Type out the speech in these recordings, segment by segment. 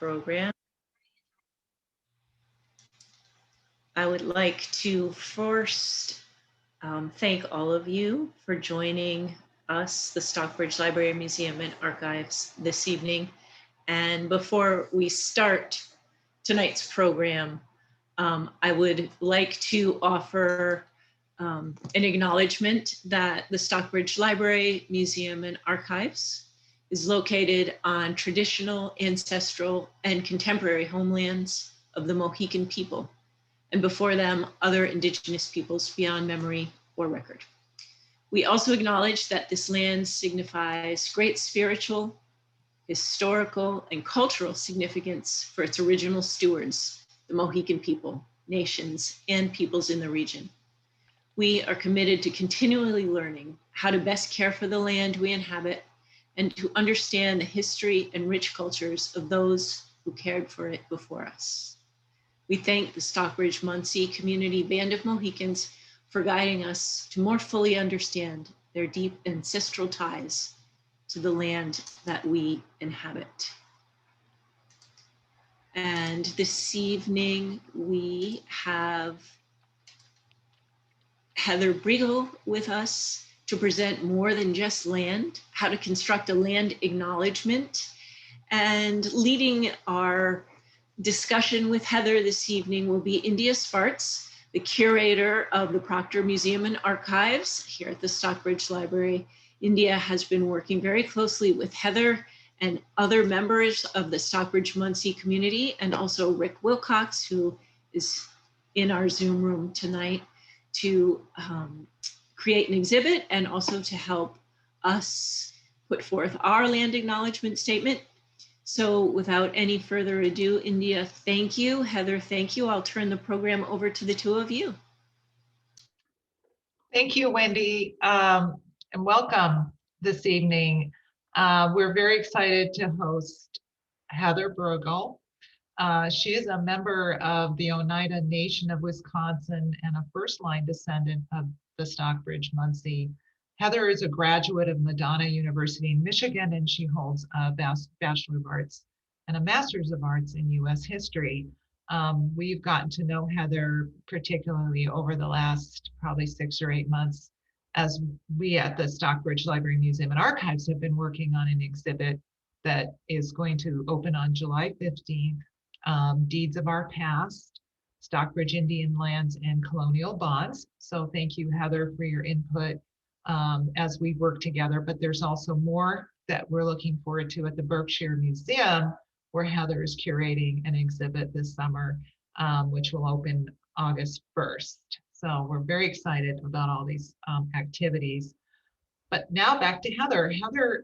program. I would like to first thank all of you for joining us, the Stockbridge Library, Museum, and Archives this evening. And before we start tonight's program, I would like to offer an acknowledgement that the Stockbridge Library, Museum, and Archives is located on traditional, ancestral, and contemporary homelands of the Mohican people, and before them, other indigenous peoples beyond memory or record. We also acknowledge that this land signifies great spiritual, historical, and cultural significance for its original stewards, the Mohican people, nations, and peoples in the region. We are committed to continually learning how to best care for the land we inhabit and to understand the history and rich cultures of those who cared for it before us. We thank the Stockbridge Munsee Community Band of Mohicans for guiding us to more fully understand their deep ancestral ties to the land that we inhabit. And this evening we have Heather Bruegl with us to present More Than Just Land, How to Construct a Land Acknowledgement. And leading our discussion with Heather this evening will be India Sparts, the curator of the Proctor Museum and Archives here at the Stockbridge Library. India has been working very closely with Heather and other members of the Stockbridge Munsee community, and also Rick Wilcox, who is in our Zoom room tonight, to create an exhibit and also to help us put forth our land acknowledgement statement. So without any further ado, India, thank you. Heather, thank you. I'll turn the program over to the two of you. Thank you, Wendy, and welcome this evening. We're very excited to host Heather Bruegl. She is a member of the Oneida Nation of Wisconsin and a first-line descendant of the Stockbridge Munsee. Heather is a graduate of Madonna University in Michigan, and she holds a Bachelor of Arts and a Master's of Arts in U.S. History. We've gotten to know Heather particularly over the last probably 6 or 8 months, as we at the Stockbridge Library, Museum, and Archives have been working on an exhibit that is going to open on July 15th, Deeds of Our Past, Stockbridge Indian Lands and Colonial Bonds. So thank you, Heather, for your input as we work together. But there's also more that we're looking forward to at the Berkshire Museum, where Heather is curating an exhibit this summer, which will open August 1st. So we're very excited about all these activities. But now back to Heather. Heather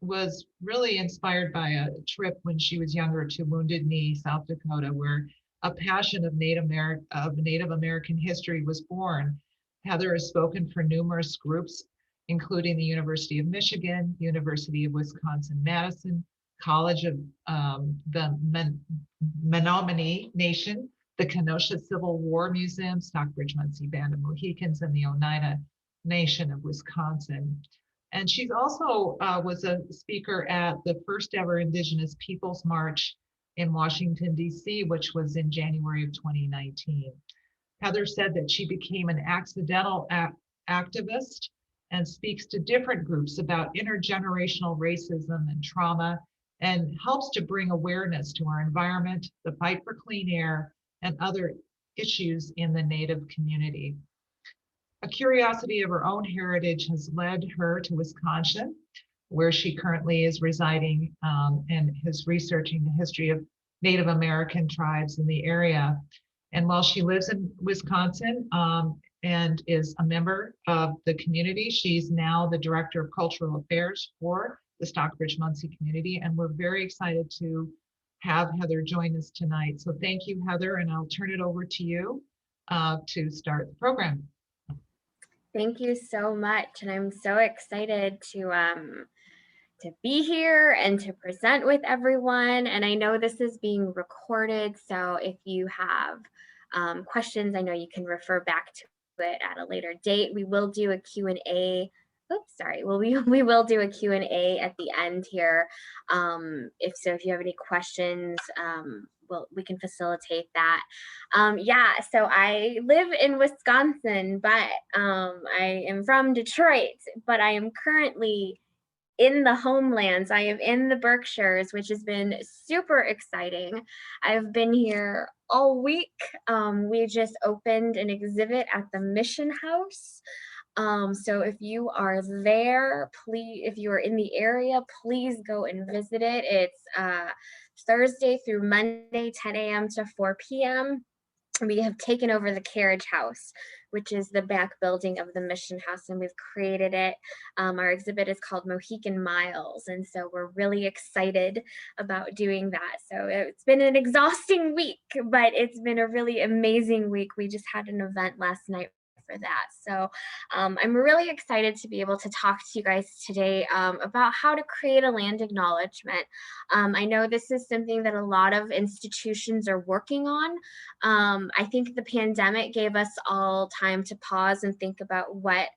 was really inspired by a trip when she was younger to Wounded Knee, South Dakota, where a passion of Native American history was born. Heather has spoken for numerous groups, including the University of Michigan, University of Wisconsin-Madison, College of the Menominee Nation, the Kenosha Civil War Museum, Stockbridge Munsee Band of Mohicans, and the Oneida Nation of Wisconsin. And she's also was a speaker at the first ever Indigenous Peoples March in Washington, D.C., which was in January of 2019. Heather said that she became an accidental activist and speaks to different groups about intergenerational racism and trauma, and helps to bring awareness to our environment, the fight for clean air, and other issues in the Native community. A curiosity of her own heritage has led her to Wisconsin, where she currently is residing and is researching the history of Native American tribes in the area. And while she lives in Wisconsin and is a member of the community, she's now the Director of Cultural Affairs for the Stockbridge Munsee community. And we're very excited to have Heather join us tonight. So thank you, Heather, and I'll turn it over to you to start the program. Thank you so much, and I'm so excited to be here and to present with everyone. And I know this is being recorded, so if you have questions, I know you can refer back to it at a later date. We will do a Q&A Oops, sorry. Well, we will do a Q&A at the end here. If you have any questions, we can facilitate that. Yeah, so I live in Wisconsin, but I am from Detroit, but I am currently in the homelands. I am in the Berkshires, which has been super exciting. I've been here all week. We just opened an exhibit at the Mission House. So if you are there, if you are in the area, please go and visit it. It's Thursday through Monday, 10 a.m. to 4 p.m. We have taken over the carriage house, which is the back building of the Mission House, and we've created it. Our exhibit is called Mohican Miles, and so we're really excited about doing that. So it's been an exhausting week, but it's been a really amazing week. We just had an event last night for that. So I'm really excited to be able to talk to you guys today about how to create a land acknowledgement. I know this is something that a lot of institutions are working on. I think the pandemic gave us all time to pause and think about what,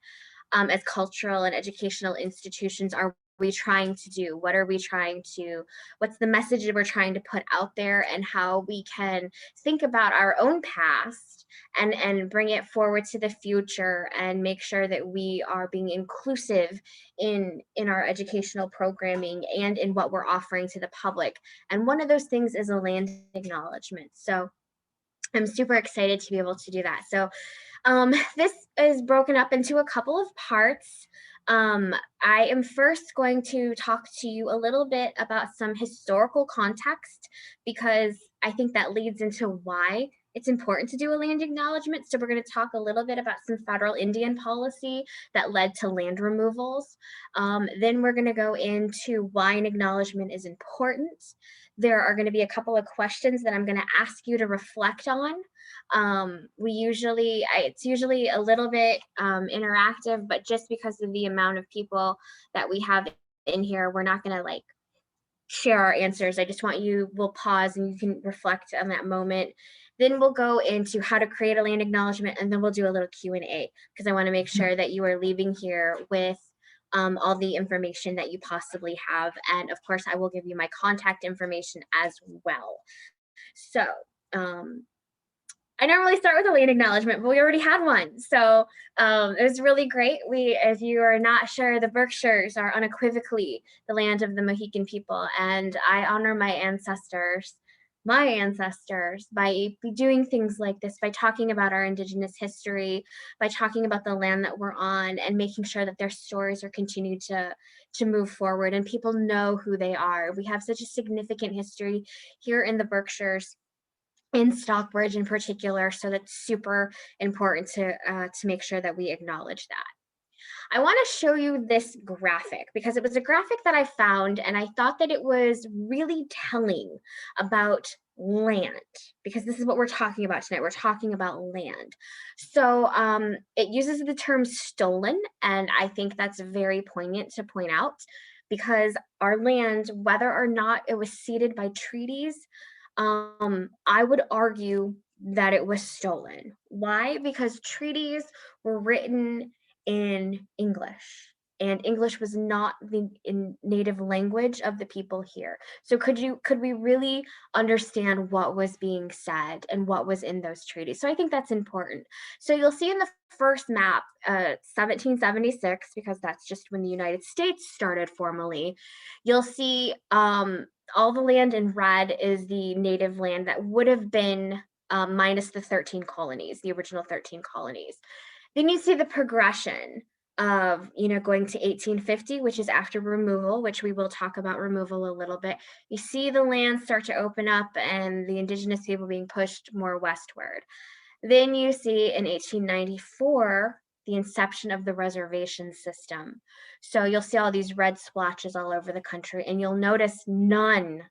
as cultural and educational institutions, are we trying to do? What are we trying to, what's the message that we're trying to put out there, and how we can think about our own past and bring it forward to the future and make sure that we are being inclusive in our educational programming and in what we're offering to the public. And one of those things is a land acknowledgement. So I'm super excited to be able to do that. So this is broken up into a couple of parts. I am first going to talk to you a little bit about some historical context, because I think that leads into why it's important to do a land acknowledgement. So we're going to talk a little bit about some federal Indian policy that led to land removals. Then we're going to go into why an acknowledgement is important. There are going to be a couple of questions that I'm going to ask you to reflect on. It's usually a little bit interactive, but just because of the amount of people that we have in here, we're not going to like share our answers. I just want we'll pause and you can reflect on that moment. Then we'll go into how to create a land acknowledgement, and then we'll do a little Q&A, because I want to make sure that you are leaving here with all the information that you possibly have. And of course, I will give you my contact information as well. So I normally start with a land acknowledgement, but we already had one. So it was really great. If you are not sure, the Berkshires are unequivocally the land of the Mohican people. And I honor my ancestors by doing things like this, by talking about our Indigenous history, by talking about the land that we're on, and making sure that their stories are continued to move forward and people know who they are. We have such a significant history here in the Berkshires, in Stockbridge in particular, so that's super important to make sure that we acknowledge that. I want to show you this graphic because it was a graphic that I found, and I thought that it was really telling about land, because this is what we're talking about tonight. We're talking about land. So it uses the term stolen, and I think that's very poignant to point out, because our land, whether or not it was ceded by treaties, I would argue that it was stolen. Why? Because treaties were written in English, and English was not the native language of the people here. So could we really understand what was being said and what was in those treaties? So I think that's important. So you'll see in the first map, 1776, because that's just when the United States started formally, you'll see all the land in red is the native land that would have been minus the 13 colonies, the original 13 colonies. Then you see the progression of, going to 1850, which is after removal, which we will talk about removal a little bit. You see the land start to open up and the Indigenous people being pushed more westward. Then you see in 1894, the inception of the reservation system. So you'll see all these red splotches all over the country, and you'll notice none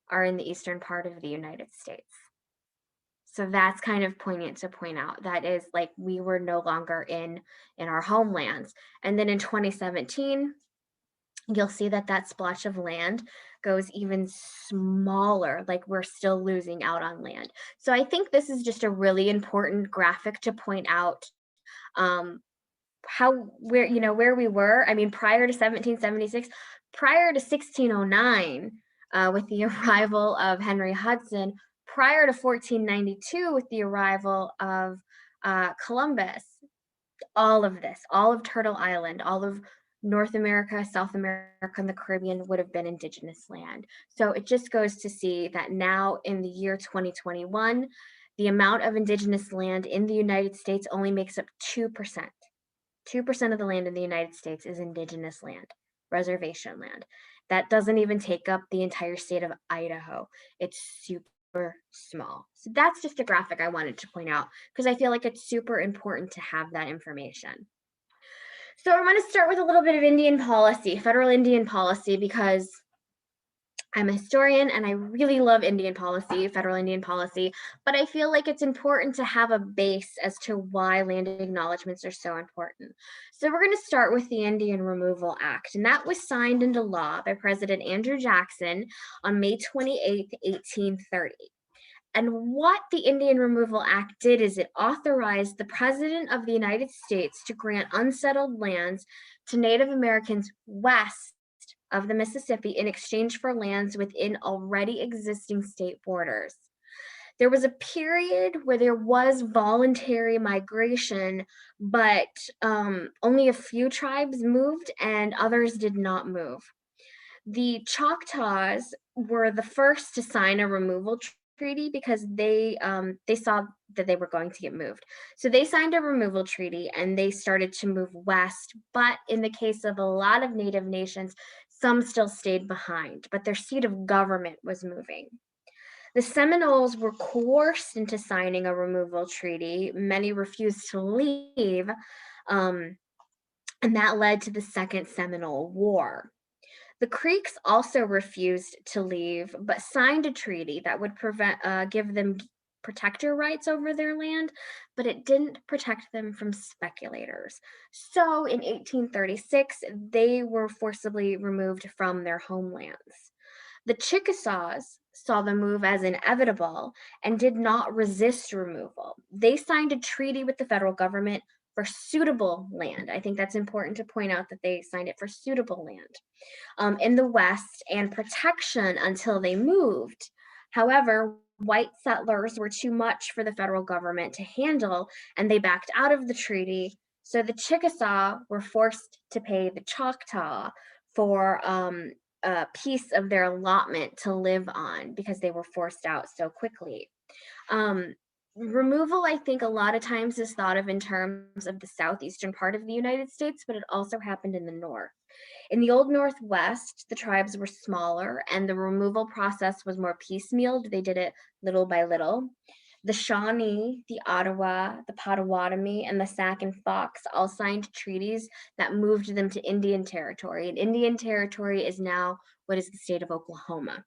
are in the eastern part of the United States. So that's kind of poignant to point out. That is like we were no longer in our homelands. And then in 2017, you'll see that splotch of land goes even smaller, like we're still losing out on land. So I think this is just a really important graphic to point out where we were. I mean, prior to 1776, prior to 1609, with the arrival of Henry Hudson, prior to 1492 with the arrival of Columbus, all of Turtle Island, all of North America, South America, and the Caribbean would have been indigenous land. So it just goes to see that now in the year 2021, the amount of indigenous land in the United States only makes up 2%. 2% of the land in the United States is indigenous land, reservation land. That doesn't even take up the entire state of Idaho. It's super small. So that's just a graphic I wanted to point out because I feel like it's super important to have that information. So I'm going to start with a little bit of Indian policy, federal Indian policy, because I'm a historian and I really love Indian policy, federal Indian policy, but I feel like it's important to have a base as to why land acknowledgements are so important. So we're going to start with the Indian Removal Act, and that was signed into law by President Andrew Jackson on May 28, 1830. And what the Indian Removal Act did is it authorized the President of the United States to grant unsettled lands to Native Americans west of the Mississippi in exchange for lands within already existing state borders. There was a period where there was voluntary migration, but only a few tribes moved and others did not move. The Choctaws were the first to sign a removal treaty because they saw that they were going to get moved. So they signed a removal treaty and they started to move west. But in the case of a lot of Native nations, some still stayed behind, but their seat of government was moving. The Seminoles were coerced into signing a removal treaty. Many refused to leave, and that led to the Second Seminole War. The Creeks also refused to leave, but signed a treaty that would give them protector rights over their land, but it didn't protect them from speculators. So in 1836, they were forcibly removed from their homelands. The Chickasaws saw the move as inevitable and did not resist removal. They signed a treaty with the federal government for suitable land. I think that's important to point out that they signed it for suitable land in the West and protection until they moved. However, white settlers were too much for the federal government to handle, and they backed out of the treaty. So the Chickasaw were forced to pay the Choctaw for a piece of their allotment to live on because they were forced out so quickly. Removal, I think, a lot of times is thought of in terms of the southeastern part of the United States, but it also happened in the north. In the Old Northwest, the tribes were smaller and the removal process was more piecemeal. They did it little by little. The Shawnee, the Ottawa, the Potawatomi, and the Sac and Fox all signed treaties that moved them to Indian Territory. And Indian Territory is now what is the state of Oklahoma.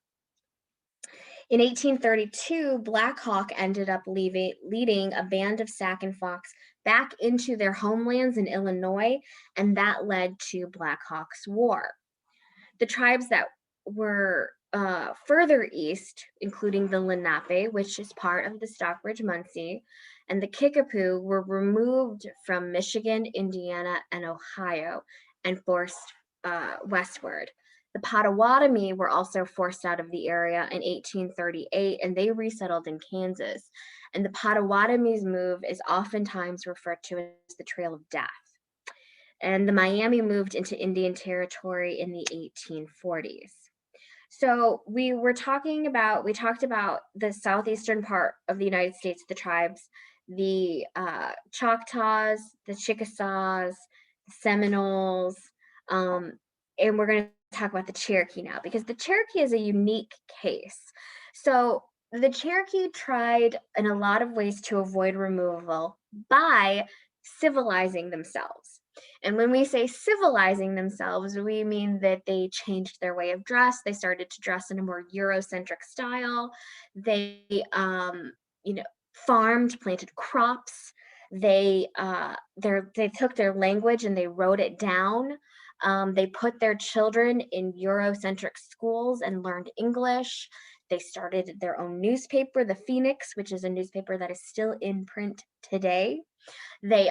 In 1832, Black Hawk ended up leading a band of Sac and Fox back into their homelands in Illinois, and that led to Blackhawks War. The tribes that were further east, including the Lenape, which is part of the Stockbridge-Munsee, and the Kickapoo were removed from Michigan, Indiana, and Ohio and forced westward. The Potawatomi were also forced out of the area in 1838, and they resettled in Kansas. And the Potawatomi's move is oftentimes referred to as the Trail of Death. And the Miami moved into Indian Territory in the 1840s. So we talked about the southeastern part of the United States, the tribes, the Choctaws, the Chickasaws, the Seminoles, and we're going to talk about the Cherokee now because the Cherokee is a unique case. So the Cherokee tried in a lot of ways to avoid removal by civilizing themselves. And when we say civilizing themselves, we mean that they changed their way of dress. They started to dress in a more Eurocentric style. They, farmed, planted crops. They took their language and they wrote it down. They put their children in Eurocentric schools and learned English. They started their own newspaper, the Phoenix, which is a newspaper that is still in print today. They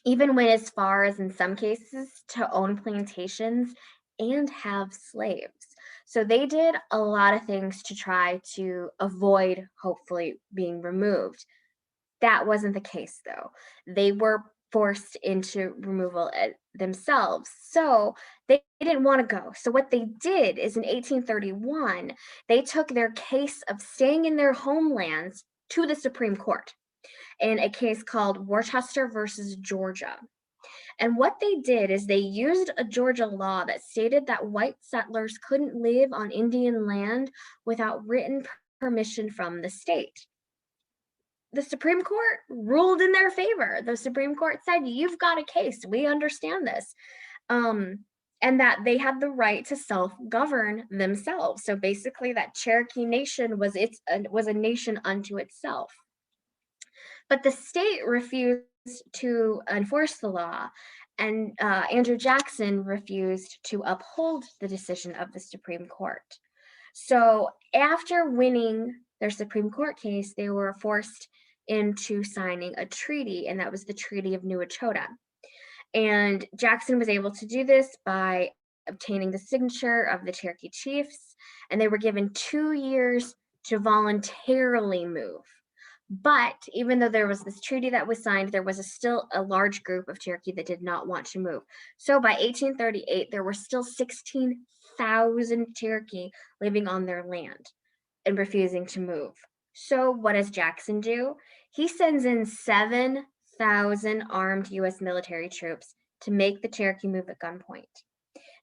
even went as far as, in some cases, to own plantations and have slaves. So they did a lot of things to try to avoid, hopefully, being removed. That wasn't the case, though. They were forced into removal themselves. So they didn't want to go. So what they did is in 1831, they took their case of staying in their homelands to the Supreme Court in a case called Warchester versus Georgia. And what they did is they used a Georgia law that stated that white settlers couldn't live on Indian land without written permission from the state. The Supreme Court ruled in their favor. The Supreme Court said, you've got a case. We understand this. And that they had the right to self-govern themselves. So basically that Cherokee Nation was a nation unto itself. But the state refused to enforce the law, and Andrew Jackson refused to uphold the decision of the Supreme Court. So after winning their Supreme Court case, they were forced into signing a treaty, and that was the Treaty of Nuechota. And Jackson was able to do this by obtaining the signature of the Cherokee chiefs, and they were given 2 years to voluntarily move. But even though there was this treaty that was signed, there was still a large group of Cherokee that did not want to move. So by 1838, there were still 16,000 Cherokee living on their land and refusing to move. So what does Jackson do? He sends in 7,000 armed U.S. military troops to make the Cherokee move at gunpoint.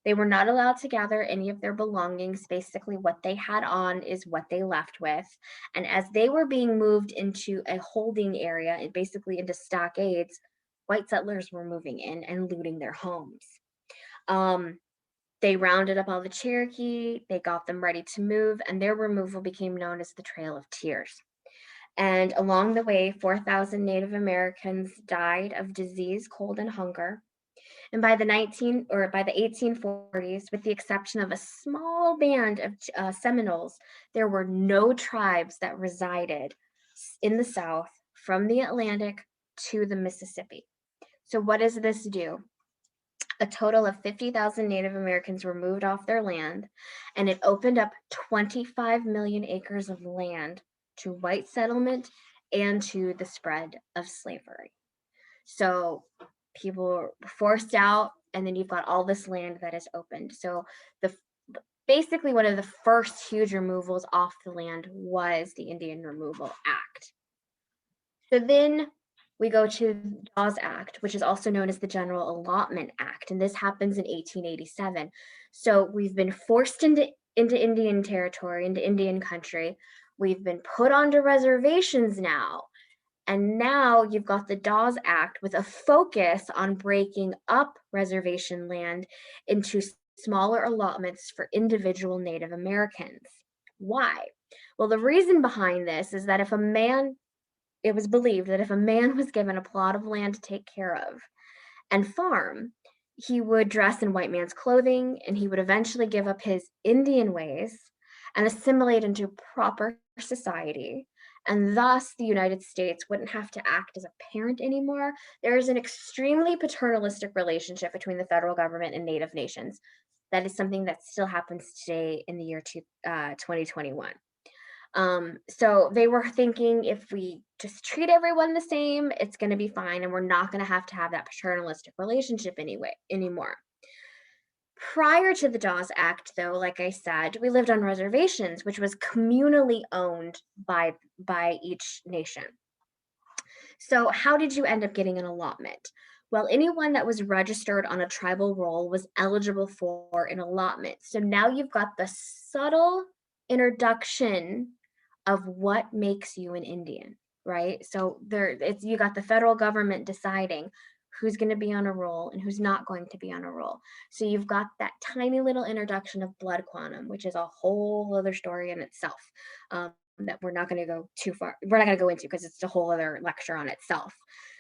They were not allowed to gather any of their belongings. Basically, what they had on is what they left with. And as they were being moved into a holding area, and basically into stockades, white settlers were moving in and looting their homes. They rounded up all the Cherokee, they got them ready to move, and their removal became known as the Trail of Tears. And along the way, 4,000 Native Americans died of disease, cold, and hunger. And by the 1840s, with the exception of a small band of Seminoles, there were no tribes that resided in the South from the Atlantic to the Mississippi. So what does this do? A total of 50,000 Native Americans were moved off their land, and it opened up 25 million acres of land to white settlement and to the spread of slavery. So people were forced out, and then you've got all this land that is opened. So basically one of the first huge removals off the land was the Indian Removal Act. So then we go to Dawes Act, which is also known as the General Allotment Act, and this happens in 1887. So we've been forced into Indian territory, into Indian country. We've been put onto reservations now. And now you've got the Dawes Act with a focus on breaking up reservation land into smaller allotments for individual Native Americans. Why? Well, the reason behind this is that it was believed that if a man was given a plot of land to take care of and farm, he would dress in white man's clothing, and he would eventually give up his Indian ways and assimilate into proper society. And thus the United States wouldn't have to act as a parent anymore. There is an extremely paternalistic relationship between the federal government and Native nations. That is something that still happens today in the year 2021. So they were thinking, if we just treat everyone the same, it's going to be fine, and we're not going to have that paternalistic relationship anymore. Prior to the Dawes Act, though, like I said, we lived on reservations, which was communally owned by each nation. So how did you end up getting an allotment? Well, anyone that was registered on a tribal roll was eligible for an allotment. So now you've got the subtle introduction of what makes you an Indian, right? So you got the federal government deciding who's going to be on a roll and who's not going to be on a roll. So you've got that tiny little introduction of blood quantum, which is a whole other story in itself, that we're not going to go too far. We're not going to go into because it's a whole other lecture on itself.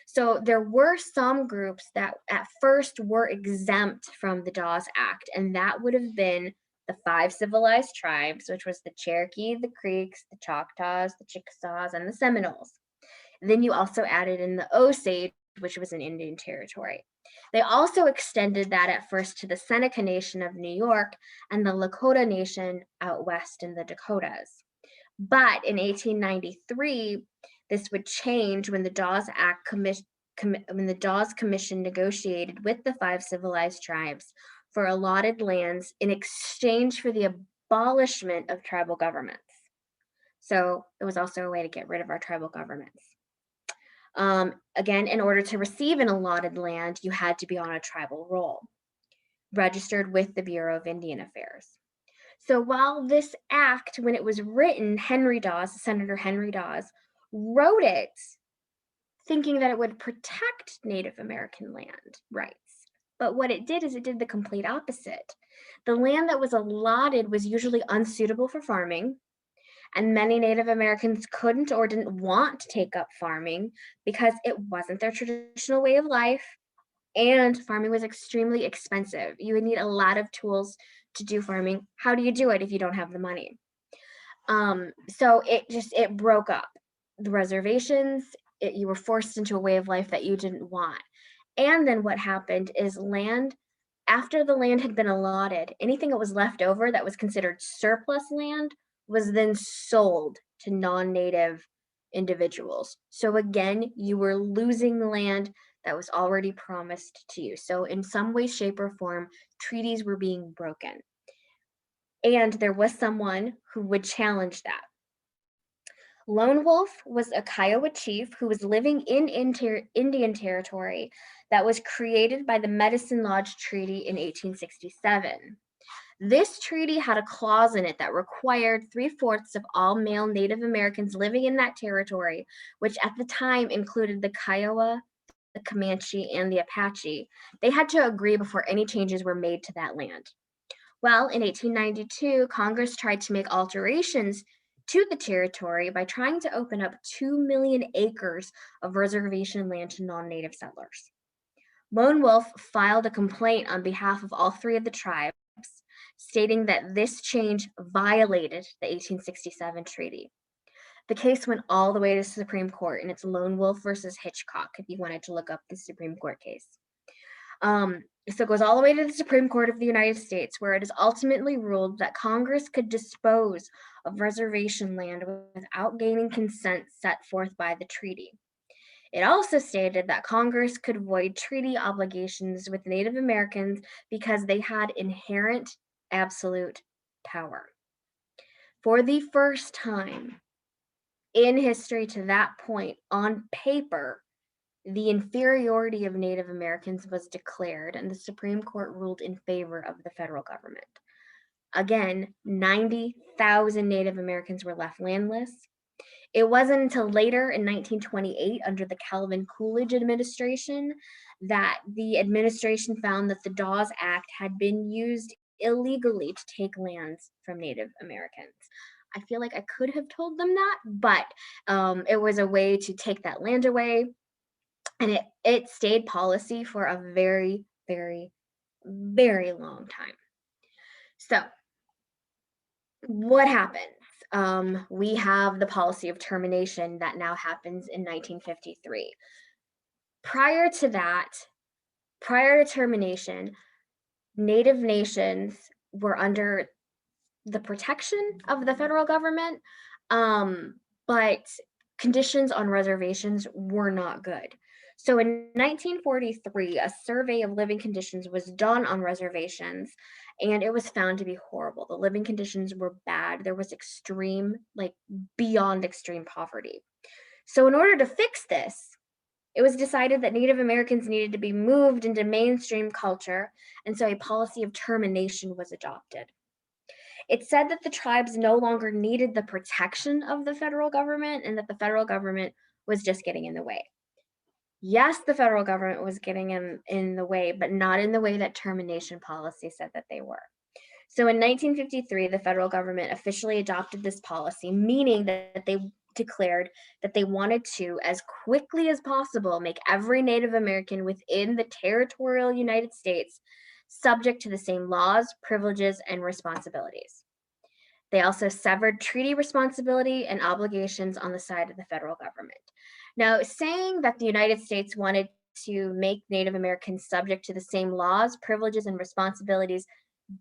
So there were some groups that at first were exempt from the Dawes Act, and that would have been the 5 civilized tribes, which was the Cherokee, the Creeks, the Choctaws, the Chickasaws, and the Seminoles. Then you also added in the Osage, which was an Indian territory. They also extended that at first to the Seneca Nation of New York and the Lakota Nation out west in the Dakotas. But in 1893, this would change when the Dawes Act when the Dawes Commission negotiated with the 5 civilized tribes for allotted lands in exchange for the abolishment of tribal governments. So it was also a way to get rid of our tribal governments. Again, in order to receive an allotted land, you had to be on a tribal roll, registered with the Bureau of Indian Affairs. So while this act, when it was written, Senator Henry Dawes, wrote it thinking that it would protect Native American land rights. But what it did is it did the complete opposite. The land that was allotted was usually unsuitable for farming, and many Native Americans couldn't or didn't want to take up farming because it wasn't their traditional way of life, and farming was extremely expensive. You would need a lot of tools to do farming. How do you do it if you don't have the money? So it broke up the reservations. You were forced into a way of life that you didn't want. And then what happened is after the land had been allotted, anything that was left over that was considered surplus land was then sold to non-native individuals. So again, you were losing land that was already promised to you. So in some way, shape, or form, treaties were being broken. And there was someone who would challenge that. Lone Wolf was a Kiowa chief who was living in Indian territory that was created by the Medicine Lodge Treaty in 1867. This treaty had a clause in it that required 3/4 of all male Native Americans living in that territory, which at the time included the Kiowa, the Comanche, and the Apache. They had to agree before any changes were made to that land. Well, in 1892, Congress tried to make alterations to the territory by trying to open up 2 million acres of reservation land to non-native settlers. Lone Wolf filed a complaint on behalf of all 3 of the tribes, stating that this change violated the 1867 treaty. The case went all the way to the Supreme Court, and it's Lone Wolf versus Hitchcock, if you wanted to look up the Supreme Court case. So it goes all the way to the Supreme Court of the United States, where it is ultimately ruled that Congress could dispose of reservation land without gaining consent set forth by the treaty. It also stated that Congress could void treaty obligations with Native Americans because they had inherent absolute power. For the first time in history to that point, on paper, the inferiority of Native Americans was declared, and the Supreme Court ruled in favor of the federal government. Again, 90,000 Native Americans were left landless. It wasn't until later in 1928, under the Calvin Coolidge administration, that the administration found that the Dawes Act had been used illegally to take lands from Native Americans. I feel like I could have told them that, but it was a way to take that land away. And it stayed policy for a very, very, very long time. So what happens? We have the policy of termination that now happens in 1953. Prior to termination, Native nations were under the protection of the federal government, but conditions on reservations were not good. So in 1943, a survey of living conditions was done on reservations, and it was found to be horrible. The living conditions were bad. There was extreme, like beyond extreme poverty. So in order to fix this, it was decided that Native Americans needed to be moved into mainstream culture, and so a policy of termination was adopted. It said that the tribes no longer needed the protection of the federal government and that the federal government was just getting in the way. Yes, the federal government was getting in the way, but not in the way that termination policy said that they were. So in 1953, the federal government officially adopted this policy, meaning that they declared that they wanted to, as quickly as possible, make every Native American within the territorial United States subject to the same laws, privileges, and responsibilities. They also severed treaty responsibility and obligations on the side of the federal government. Now, saying that the United States wanted to make Native Americans subject to the same laws, privileges, and responsibilities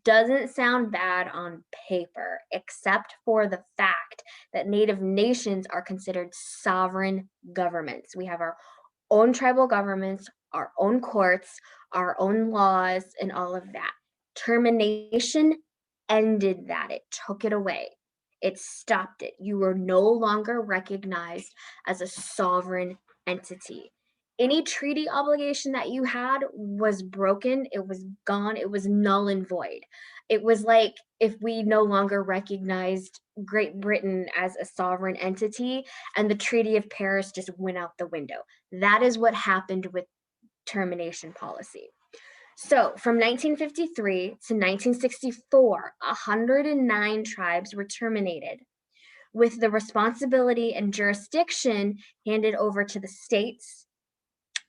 doesn't sound bad on paper, except for the fact that Native nations are considered sovereign governments. We have our own tribal governments, our own courts, our own laws, and all of that. Termination ended that. It took it away. It stopped it. You were no longer recognized as a sovereign entity. Any treaty obligation that you had was broken, it was gone, it was null and void. It was like if we no longer recognized Great Britain as a sovereign entity and the Treaty of Paris just went out the window. That is what happened with termination policy. So from 1953 to 1964, 109 tribes were terminated, with the responsibility and jurisdiction handed over to the states.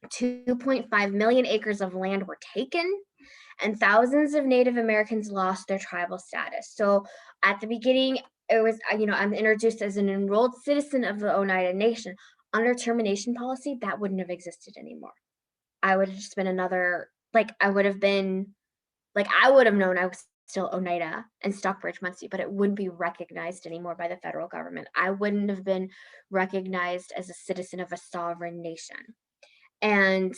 2.5 million acres of land were taken, and thousands of Native Americans lost their tribal status. So at the beginning, it was, I'm introduced as an enrolled citizen of the Oneida Nation. Under termination policy, that wouldn't have existed anymore. I would have just been another, I would have known I was still Oneida and Stockbridge, Muncie, but it wouldn't be recognized anymore by the federal government. I wouldn't have been recognized as a citizen of a sovereign nation. And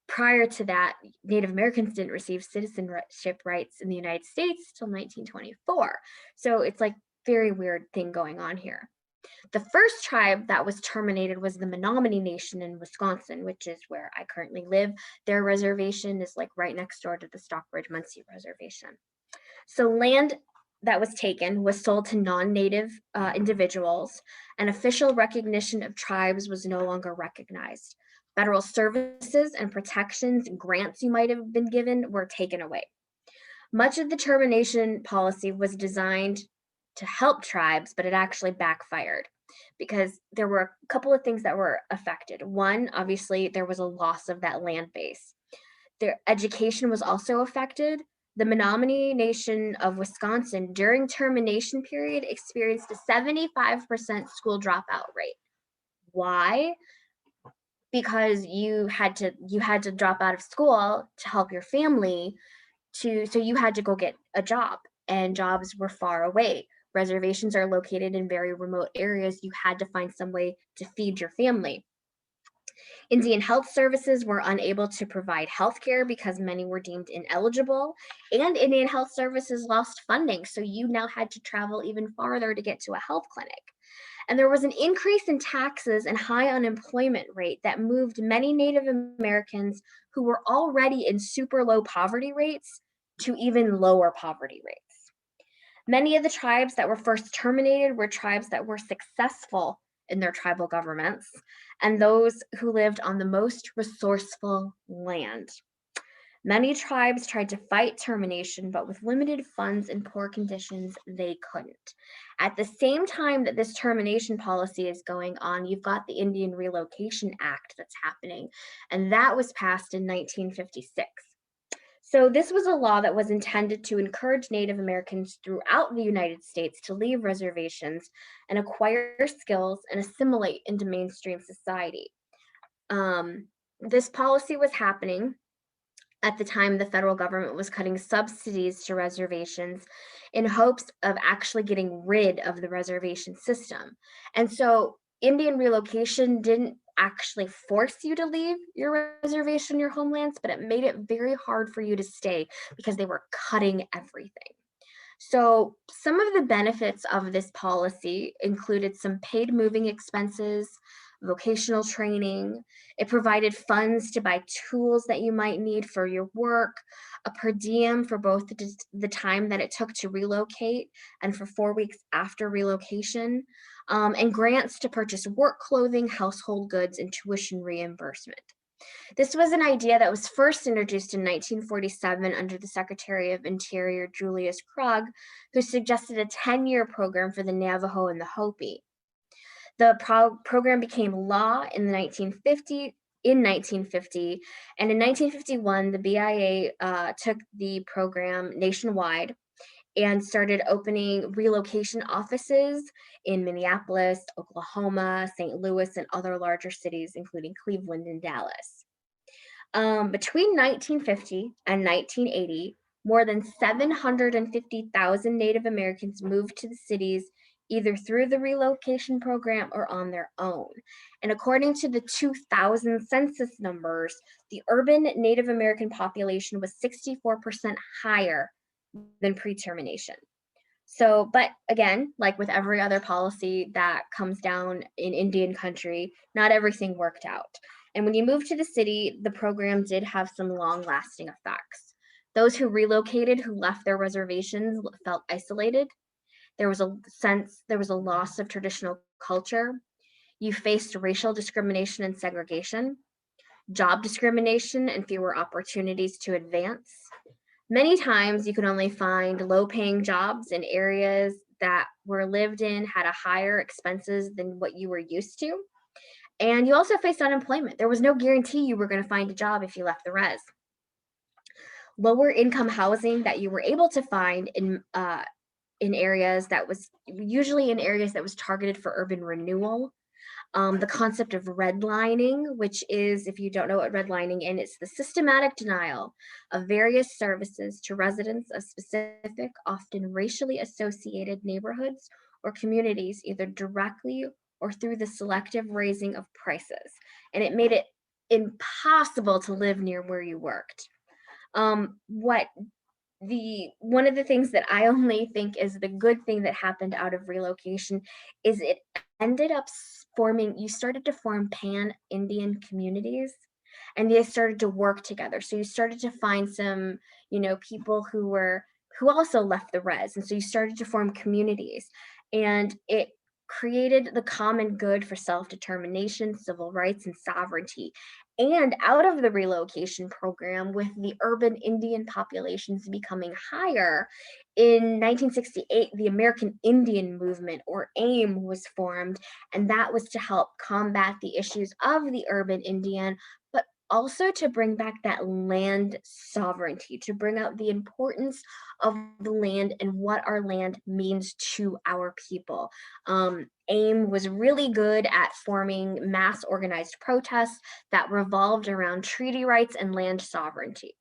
prior to that, Native Americans didn't receive citizenship rights in the United States till 1924. So it's like very weird thing going on here. The first tribe that was terminated was the Menominee Nation in Wisconsin, which is where I currently live. Their reservation is like right next door to the Stockbridge Muncie Reservation. So land that was taken was sold to non-Native individuals, and official recognition of tribes was no longer recognized. Federal services and protections and grants you might have been given were taken away. Much of the termination policy was designed to help tribes, but it actually backfired because there were a couple of things that were affected. One, obviously, there was a loss of that land base. Their education was also affected. The Menominee Nation of Wisconsin during termination period experienced a 75% school dropout rate. Why? Because you had to drop out of school to help your family, so you had to go get a job, and jobs were far away. Reservations are located in very remote areas. You had to find some way to feed your family. Indian health services were unable to provide health care because many were deemed ineligible, and Indian health services lost funding, so you now had to travel even farther to get to a health clinic. And there was an increase in taxes and high unemployment rate that moved many Native Americans who were already in super low poverty rates to even lower poverty rates. Many of the tribes that were first terminated were tribes that were successful in their tribal governments and those who lived on the most resourceful land. Many tribes tried to fight termination, but with limited funds and poor conditions, they couldn't. At the same time that this termination policy is going on, you've got the Indian Relocation Act that's happening, and that was passed in 1956. So this was a law that was intended to encourage Native Americans throughout the United States to leave reservations and acquire skills and assimilate into mainstream society. This policy was happening at the time the federal government was cutting subsidies to reservations in hopes of actually getting rid of the reservation system. And so Indian relocation didn't actually force you to leave your reservation, your homelands, but it made it very hard for you to stay because they were cutting everything. So some of the benefits of this policy included some paid moving expenses, vocational training. It provided funds to buy tools that you might need for your work, a per diem for both the time that it took to relocate and for 4 weeks after relocation, and grants to purchase work clothing, household goods, and tuition reimbursement. This was an idea that was first introduced in 1947 under the Secretary of Interior Julius Krug, who suggested a 10-year program for the Navajo and the Hopi. The program became law in 1950, and in 1951, the BIA took the program nationwide and started opening relocation offices in Minneapolis, Oklahoma, St. Louis, and other larger cities, including Cleveland and Dallas. Between 1950 and 1980, more than 750,000 Native Americans moved to the cities either through the relocation program or on their own. And according to the 2000 census numbers, the urban Native American population was 64% higher than pre-termination. So, but again, like with every other policy that comes down in Indian country, not everything worked out. And when you moved to the city, the program did have some long-lasting effects. Those who relocated, who left their reservations, felt isolated. There was a loss of traditional culture. You faced racial discrimination and segregation, job discrimination, and fewer opportunities to advance. Many times you could only find low-paying jobs in areas that were lived in, had a higher expenses than what you were used to. And you also faced unemployment. There was no guarantee you were going to find a job if you left the res. Lower income housing that you were able to find in areas that was usually in areas that was targeted for urban renewal. The concept of redlining, which is, if you don't know what redlining is, it's the systematic denial of various services to residents of specific, often racially associated neighborhoods or communities, either directly or through the selective raising of prices. And it made it impossible to live near where you worked. One of the things that I only think is the good thing that happened out of relocation is it ended up you started to form pan-Indian communities, and they started to work together. So you started to find some, people who also left the res. And so you started to form communities, and it created the common good for self-determination, civil rights, and sovereignty. And out of the relocation program, with the urban Indian populations becoming higher, in 1968, the American Indian Movement, or AIM, was formed, and that was to help combat the issues of the urban Indian, but also to bring back that land sovereignty, to bring out the importance of the land and what our land means to our people. AIM was really good at forming mass organized protests that revolved around treaty rights and land sovereignty.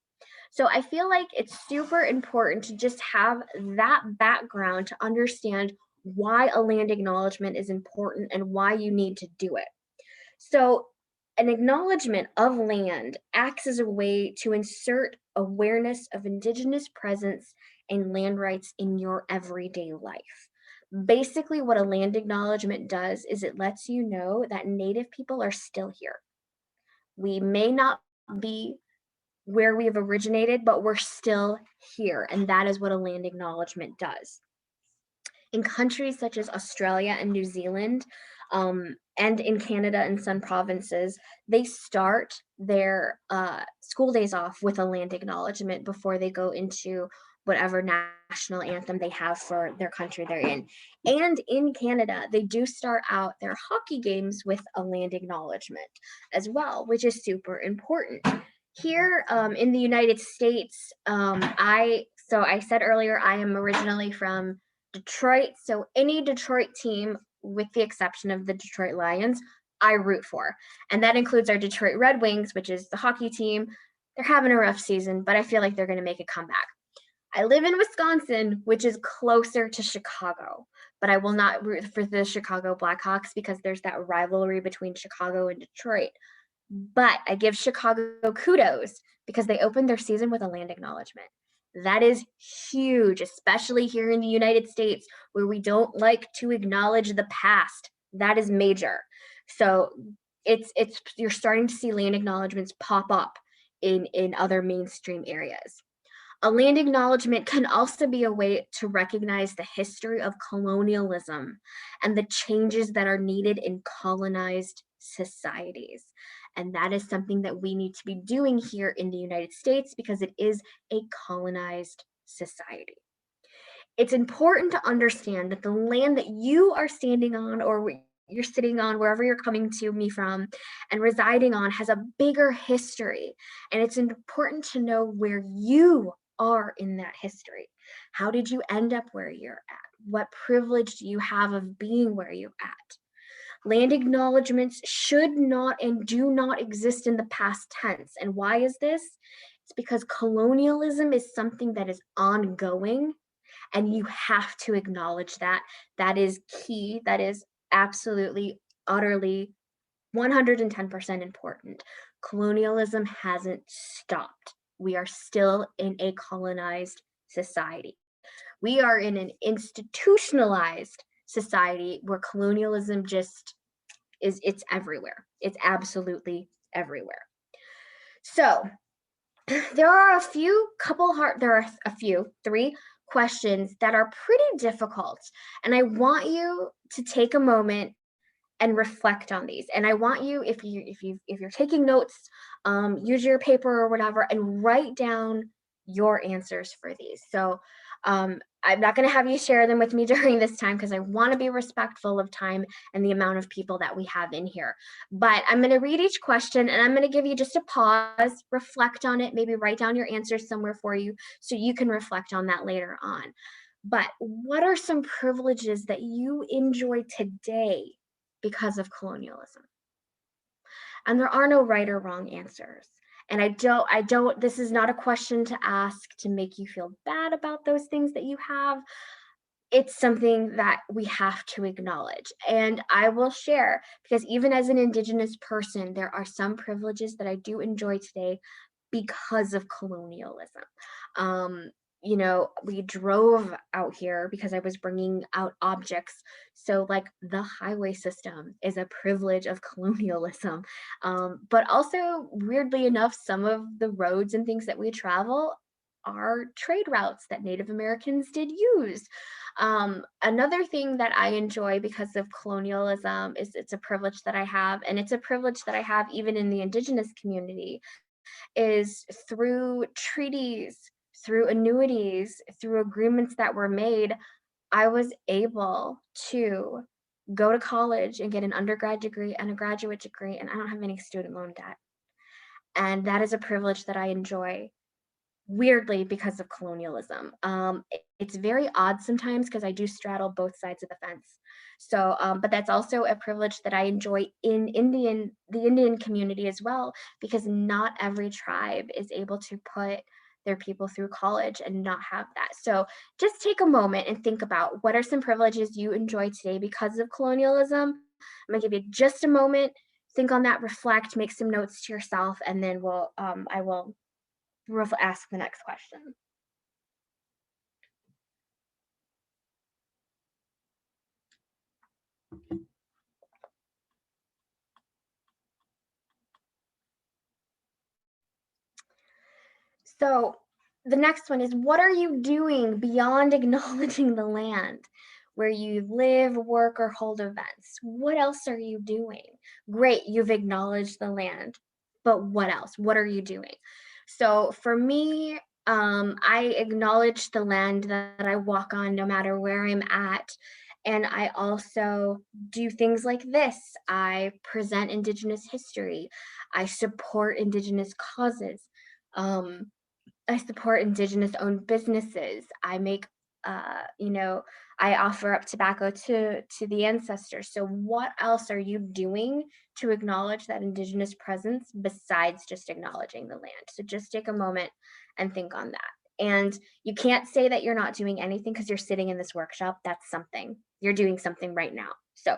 So I feel like it's super important to just have that background to understand why a land acknowledgement is important and why you need to do it. So an acknowledgement of land acts as a way to insert awareness of Indigenous presence and land rights in your everyday life. Basically, what a land acknowledgement does is it lets you know that Native people are still here. We may not be where we have originated, but we're still here. And that is what a land acknowledgement does. In countries such as Australia and New Zealand, and in Canada and some provinces, they start their school days off with a land acknowledgement before they go into whatever national anthem they have for their country they're in. And in Canada, they do start out their hockey games with a land acknowledgement as well, which is super important. Here in the United States, I said earlier, I am originally from Detroit. So any Detroit team, with the exception of the Detroit Lions, I root for. And that includes our Detroit Red Wings, which is the hockey team. They're having a rough season, but I feel like they're going to make a comeback. I live in Wisconsin, which is closer to Chicago, but I will not root for the Chicago Blackhawks because there's that rivalry between Chicago and Detroit. But I give Chicago kudos because they opened their season with a land acknowledgement. That is huge, especially here in the United States, where we don't like to acknowledge the past. That is major. So you're starting to see land acknowledgements pop up in other mainstream areas. A land acknowledgement can also be a way to recognize the history of colonialism and the changes that are needed in colonized societies. And that is something that we need to be doing here in the United States because it is a colonized society. It's important to understand that the land that you are standing on, or you're sitting on, wherever you're coming to me from and residing on, has a bigger history. And it's important to know where you are in that history. How did you end up where you're at? What privilege do you have of being where you're at? Land acknowledgements should not and do not exist in the past tense. And why is this? It's because colonialism is something that is ongoing, and you have to acknowledge that. That is key. That is absolutely, utterly 110% important. Colonialism hasn't stopped. We are still in a colonized society. We are in an institutionalized society where colonialism just is, it's everywhere. It's absolutely everywhere. So there are three questions that are pretty difficult. And I want you to take a moment and reflect on these. And I want you, if you're taking notes, use your paper or whatever and write down your answers for these. So I'm not going to have you share them with me during this time because I want to be respectful of time and the amount of people that we have in here. But I'm going to read each question and I'm going to give you just a pause, reflect on it, maybe write down your answers somewhere for you so you can reflect on that later on. But what are some privileges that you enjoy today because of colonialism? And there are no right or wrong answers. And this is not a question to ask to make you feel bad about those things that you have. It's something that we have to acknowledge. And I will share, because even as an Indigenous person, there are some privileges that I do enjoy today because of colonialism. We drove out here because I was bringing out objects. So like the highway system is a privilege of colonialism. But also, weirdly enough, some of the roads and things that we travel are trade routes that Native Americans did use. Another thing that I enjoy because of colonialism is it's a privilege that I have, and it's a privilege that I have even in the Indigenous community, is through treaties, through annuities, through agreements that were made, I was able to go to college and get an undergrad degree and a graduate degree, and I don't have any student loan debt. And that is a privilege that I enjoy, weirdly, because of colonialism. It's very odd sometimes because I do straddle both sides of the fence. So, but that's also a privilege that I enjoy in the Indian community as well, because not every tribe is able to put their people through college and not have that. So just take a moment and think about what are some privileges you enjoy today because of colonialism. I'm gonna give you just a moment, think on that, reflect, make some notes to yourself, and then I will ask the next question. So the next one is, what are you doing beyond acknowledging the land where you live, work, or hold events? What else are you doing? Great, you've acknowledged the land, but what else? What are you doing? So for me, I acknowledge the land that I walk on no matter where I'm at. And I also do things like this. I present Indigenous history. I support Indigenous causes. I support Indigenous owned businesses. I make, I offer up tobacco to the ancestors. So what else are you doing to acknowledge that Indigenous presence besides just acknowledging the land? So just take a moment and think on that. And you can't say that you're not doing anything because you're sitting in this workshop. That's something. You're doing something right now. So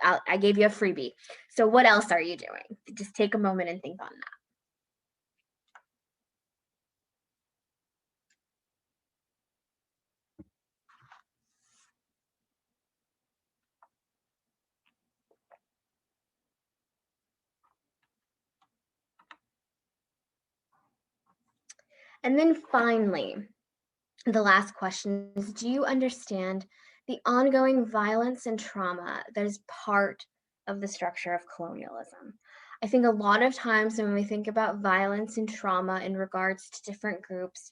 I gave you a freebie. So what else are you doing? Just take a moment and think on that. And then finally, the last question is, do you understand the ongoing violence and trauma that is part of the structure of colonialism? I think a lot of times when we think about violence and trauma in regards to different groups,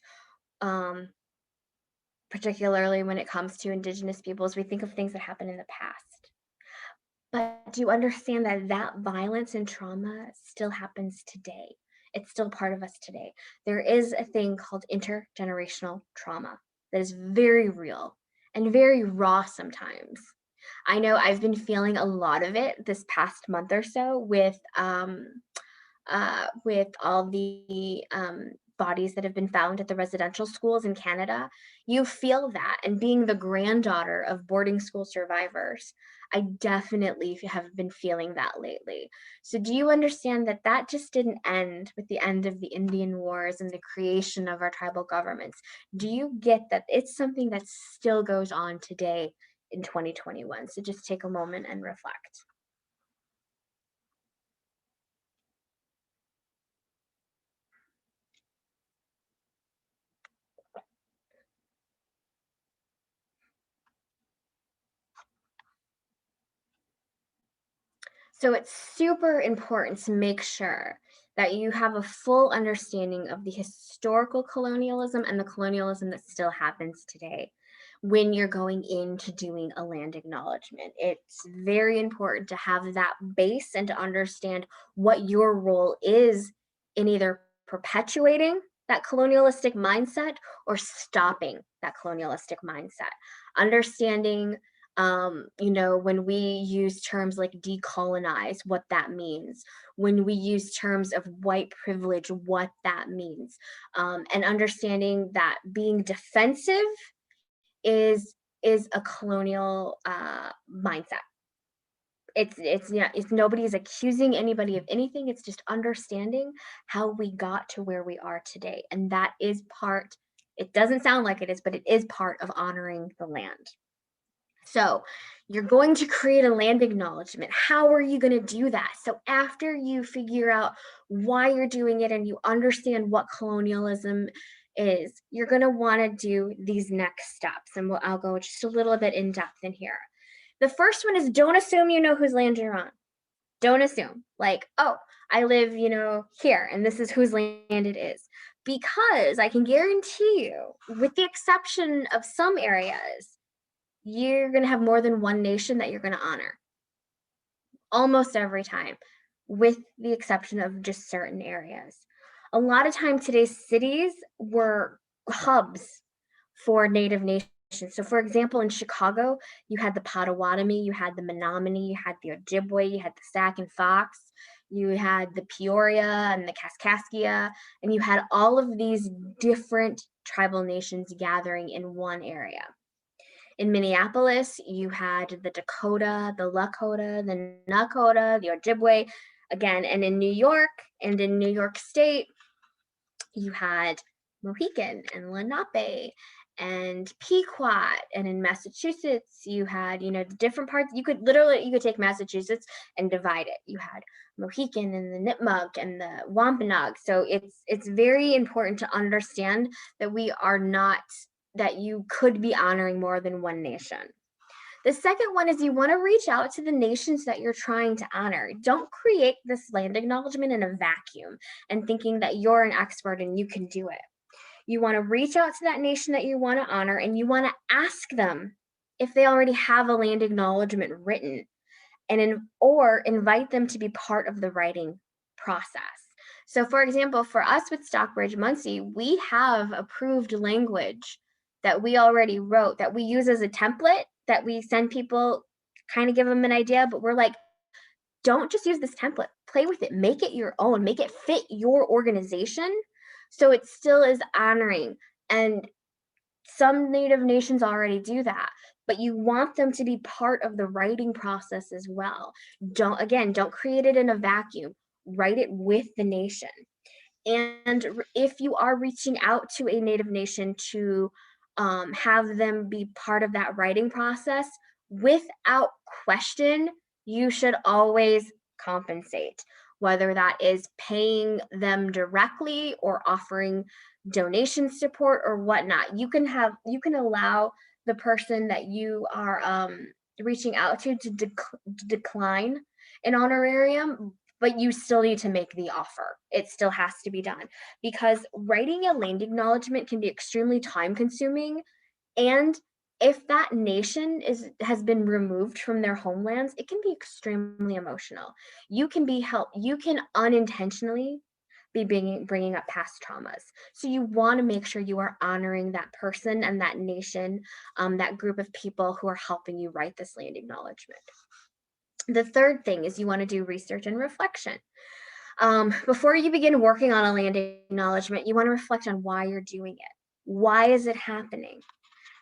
particularly when it comes to Indigenous peoples, we think of things that happened in the past. But do you understand that that violence and trauma still happens today? It's still part of us today. There is a thing called intergenerational trauma that is very real and very raw sometimes. I know I've been feeling a lot of it this past month or so with all the bodies that have been found at the residential schools in Canada. You feel that. And being the granddaughter of boarding school survivors, I definitely have been feeling that lately. So do you understand that that just didn't end with the end of the Indian Wars and the creation of our tribal governments? Do you get that it's something that still goes on today in 2021? So just take a moment and reflect. So it's super important to make sure that you have a full understanding of the historical colonialism and the colonialism that still happens today when you're going into doing a land acknowledgement. It's very important to have that base and to understand what your role is in either perpetuating that colonialistic mindset or stopping that colonialistic mindset. Understanding when we use terms like decolonize, what that means, when we use terms of white privilege, what that means, and understanding that being defensive is a colonial mindset. It's nobody's accusing anybody of anything. It's just understanding how we got to where we are today, and that is part. It doesn't sound like it is, but it is part of honoring the land. So you're going to create a land acknowledgement. How are you going to do that? So after you figure out why you're doing it and you understand what colonialism is, you're going to want to do these next steps. And I'll go just a little bit in depth in here. The first one is don't assume you know whose land you're on. Don't assume like, oh, I live, here, and this is whose land it is. Because I can guarantee you, with the exception of some areas, you're going to have more than one nation that you're going to honor almost every time, with the exception of just certain areas. A lot of time today's cities were hubs for Native nations. So for example, in Chicago, you had the Potawatomi, you had the Menominee, you had the Ojibwe, you had the Sac and Fox, you had the Peoria and the Kaskaskia, and you had all of these different tribal nations gathering in one area. In Minneapolis, you had the Dakota, the Lakota, the Nuechota, the Ojibwe, again, and in New York and in New York State, you had Mohican and Lenape and Pequot, and in Massachusetts, you had, the different parts. You could take Massachusetts and divide it. You had Mohican and the Nipmuc and the Wampanoag. So it's very important to understand that you could be honoring more than one nation. The second one is you want to reach out to the nations that you're trying to honor. Don't create this land acknowledgement in a vacuum and thinking that you're an expert and you can do it. You want to reach out to that nation that you want to honor, and you want to ask them if they already have a land acknowledgement written, or invite them to be part of the writing process. So for example, for us with Stockbridge Muncie, we have approved language that we already wrote that we use as a template that we send people, kind of give them an idea, but we're like, don't just use this template, play with it, make it your own, make it fit your organization so it still is honoring. And some Native nations already do that, but you want them to be part of the writing process as well. Don't create it in a vacuum, write it with the nation. And if you are reaching out to a Native nation to have them be part of that writing process, without question, you should always compensate, whether that is paying them directly or offering donation support or whatnot. You can allow the person that you are reaching out to decline an honorarium, but you still need to make the offer. It still has to be done, because writing a land acknowledgement can be extremely time consuming. And if that nation has been removed from their homelands, it can be extremely emotional. You can unintentionally be bringing up past traumas. So you want to make sure you are honoring that person and that nation, that group of people who are helping you write this land acknowledgement. The third thing is you want to do research and reflection. Before you begin working on a land acknowledgement, you want to reflect on why you're doing it. Why is it happening?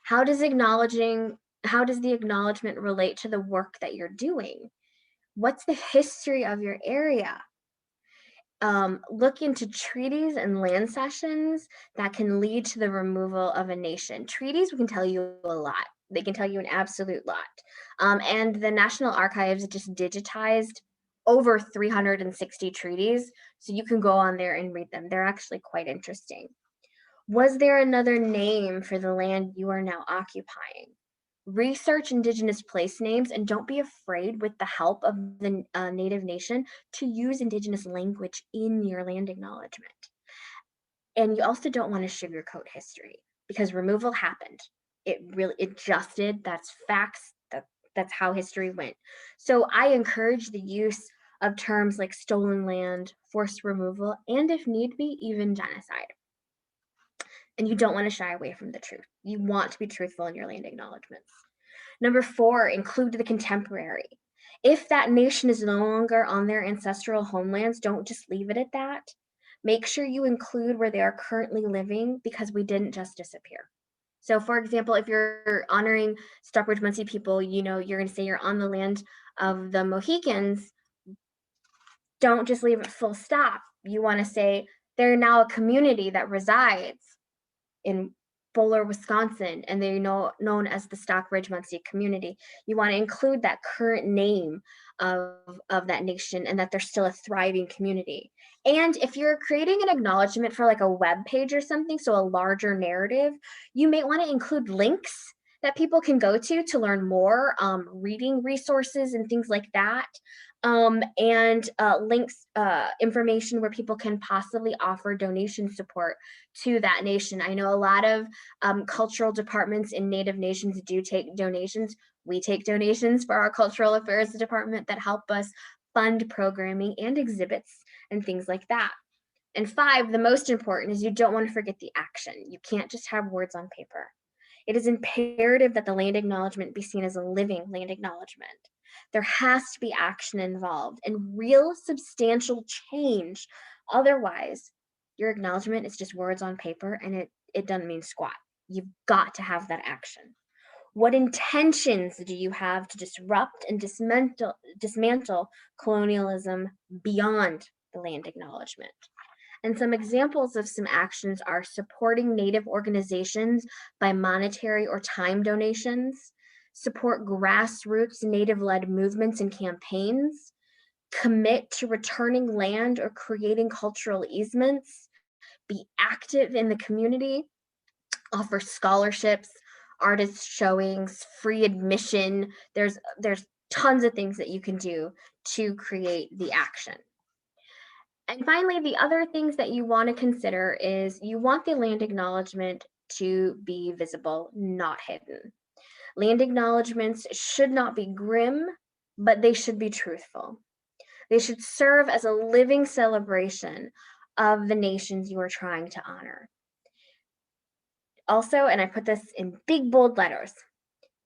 How does the acknowledgement relate to the work that you're doing? What's the history of your area? Look into treaties and land cessions that can lead to the removal of a nation. Treaties can tell you a lot. They can tell you an absolute lot. And the National Archives just digitized over 360 treaties, so you can go on there and read them. They're actually quite interesting. Was there another name for the land you are now occupying? Research Indigenous place names, and don't be afraid, with the help of the Native Nation, to use Indigenous language in your land acknowledgement. And you also don't want to sugarcoat history, because removal happened. It just did. That's facts. That's how history went. So I encourage the use of terms like stolen land, forced removal, and if need be, even genocide. And you don't want to shy away from the truth. You want to be truthful in your land acknowledgements. Number 4, include the contemporary. If that nation is no longer on their ancestral homelands, don't just leave it at that. Make sure you include where they are currently living, because we didn't just disappear. So for example, if you're honoring Stockbridge Munsee people, you're going to say you're on the land of the Mohicans. Don't just leave it full stop. You want to say they're now a community that resides in Bowler, Wisconsin, and they're known as the Stockbridge Munsee community. You want to include that current name of that nation, and that they're still a thriving community. And if you're creating an acknowledgement for like a web page or something, so a larger narrative, you may want to include links that people can go to learn more, reading resources and things like that. And links, information where people can possibly offer donation support to that nation. I know a lot of cultural departments in Native nations do take donations. We take donations for our cultural affairs department that help us fund programming and exhibits and things like that. And 5, the most important, is you don't want to forget the action. You can't just have words on paper. It is imperative that the land acknowledgement be seen as a living land acknowledgement. There has to be action involved and real substantial change. Otherwise, your acknowledgement is just words on paper, and it doesn't mean squat. You've got to have that action. What intentions do you have to disrupt and dismantle colonialism beyond the land acknowledgement? And some examples of some actions are supporting Native organizations by monetary or time donations, support grassroots Native-led movements and campaigns, commit to returning land or creating cultural easements, be active in the community, offer scholarships, artist showings, free admission. There's tons of things that you can do to create the action. And finally, the other things that you want to consider is you want the land acknowledgement to be visible, not hidden. Land acknowledgements should not be grim, but they should be truthful. They should serve as a living celebration of the nations you are trying to honor. Also, and I put this in big bold letters,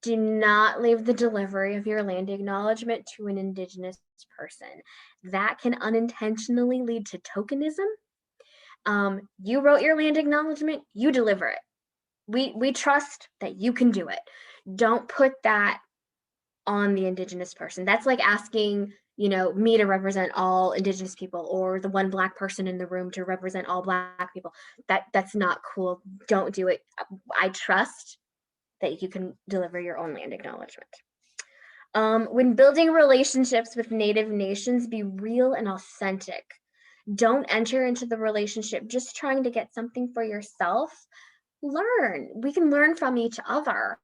do not leave the delivery of your land acknowledgement to an Indigenous person. That can unintentionally lead to tokenism. You wrote your land acknowledgement, you deliver it. We trust that you can do it. Don't put that on the Indigenous person. That's like asking, me to represent all Indigenous people, or the one Black person in the room to represent all Black people. That's not cool. Don't do it. I trust that you can deliver your own land acknowledgement. When building relationships with Native nations, be real and authentic. Don't enter into the relationship just trying to get something for yourself. Learn. We can learn from each other.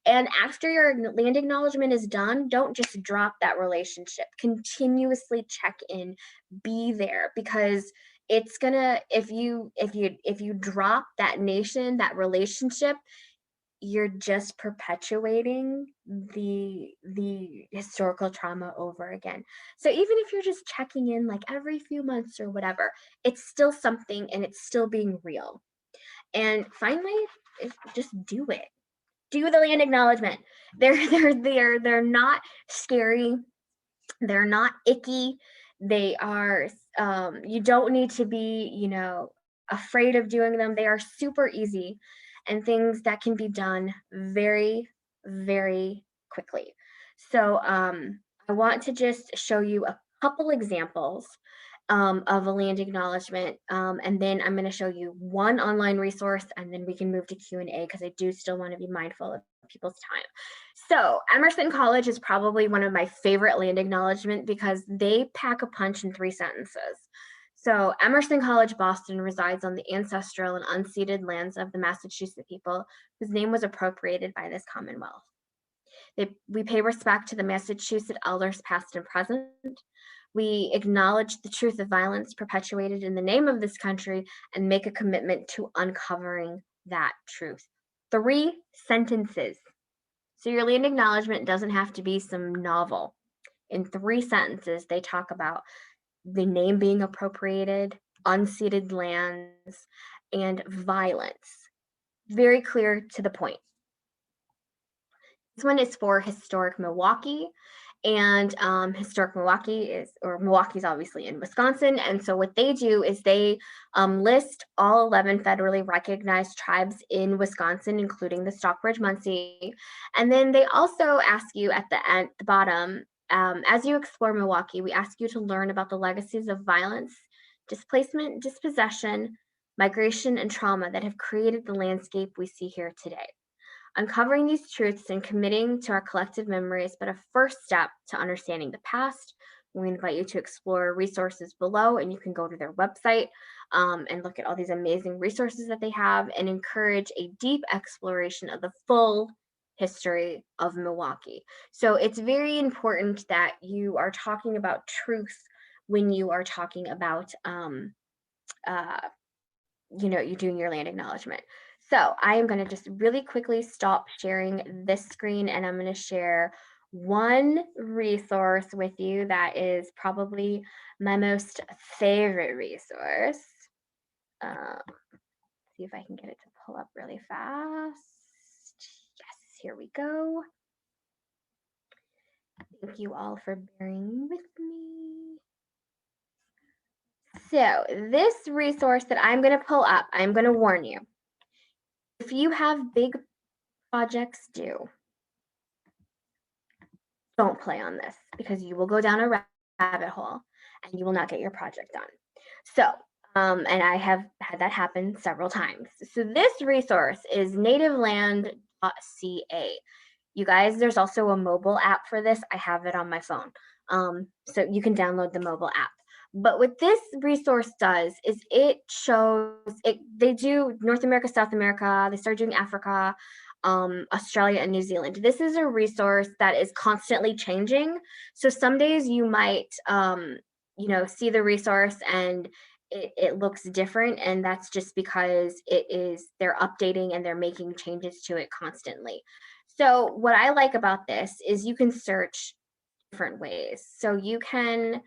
And after your land acknowledgement is done, don't just drop that relationship. Continuously check in, be there, because it's gonna, if you drop that nation, that relationship, you're just perpetuating the historical trauma over again. So even if you're just checking in like every few months or whatever, it's still something and it's still being real. And finally, just do it. Do the land acknowledgement. They're not scary. They're not icky. They are, you don't need to be, afraid of doing them. They are super easy and things that can be done very, very quickly. So I want to just show you a couple examples of a land acknowledgement, and then I'm going to show you one online resource, and then we can move to Q&A because I do still want to be mindful of people's time. So Emerson College is probably one of my favorite land acknowledgement because they pack a punch in 3 sentences. So Emerson College, Boston resides on the ancestral and unceded lands of the Massachusetts people whose name was appropriated by this Commonwealth. We pay respect to the Massachusetts elders past and present. We acknowledge the truth of violence perpetuated in the name of this country and make a commitment to uncovering that truth. 3 sentences. So your land acknowledgement doesn't have to be some novel. In 3 sentences, they talk about the name being appropriated, unceded lands, and violence. Very clear to the point. This one is for historic Milwaukee, and historic Milwaukee's obviously in Wisconsin. And so what they do is they list all 11 federally recognized tribes in Wisconsin, including the Stockbridge Munsee. And then they also ask you at the bottom, as you explore Milwaukee, we ask you to learn about the legacies of violence, displacement, dispossession, migration, and trauma that have created the landscape we see here today. Uncovering these truths and committing to our collective memory is but a first step to understanding the past. We invite you to explore resources below, and you can go to their website and look at all these amazing resources that they have and encourage a deep exploration of the full history of Milwaukee. So it's very important that you are talking about truth when you are talking about, you're doing your land acknowledgement. So I am going to just really quickly stop sharing this screen, and I'm going to share one resource with you that is probably my most favorite resource. See if I can get it to pull up really fast. Yes, here we go. Thank you all for bearing with me. So this resource that I'm going to pull up, I'm going to warn you. If you have big projects due, don't play on this because you will go down a rabbit hole and you will not get your project done. So, and I have had that happen several times. So this resource is nativeland.ca. You guys, there's also a mobile app for this. I have it on my phone. So you can download the mobile app. But what this resource does is it shows, they do North America, South America, they start doing Africa, Australia, and New Zealand. This is a resource that is constantly changing. So some days you might, see the resource and it looks different, and that's just because they're updating and they're making changes to it constantly. So what I like about this is you can search different ways. So you can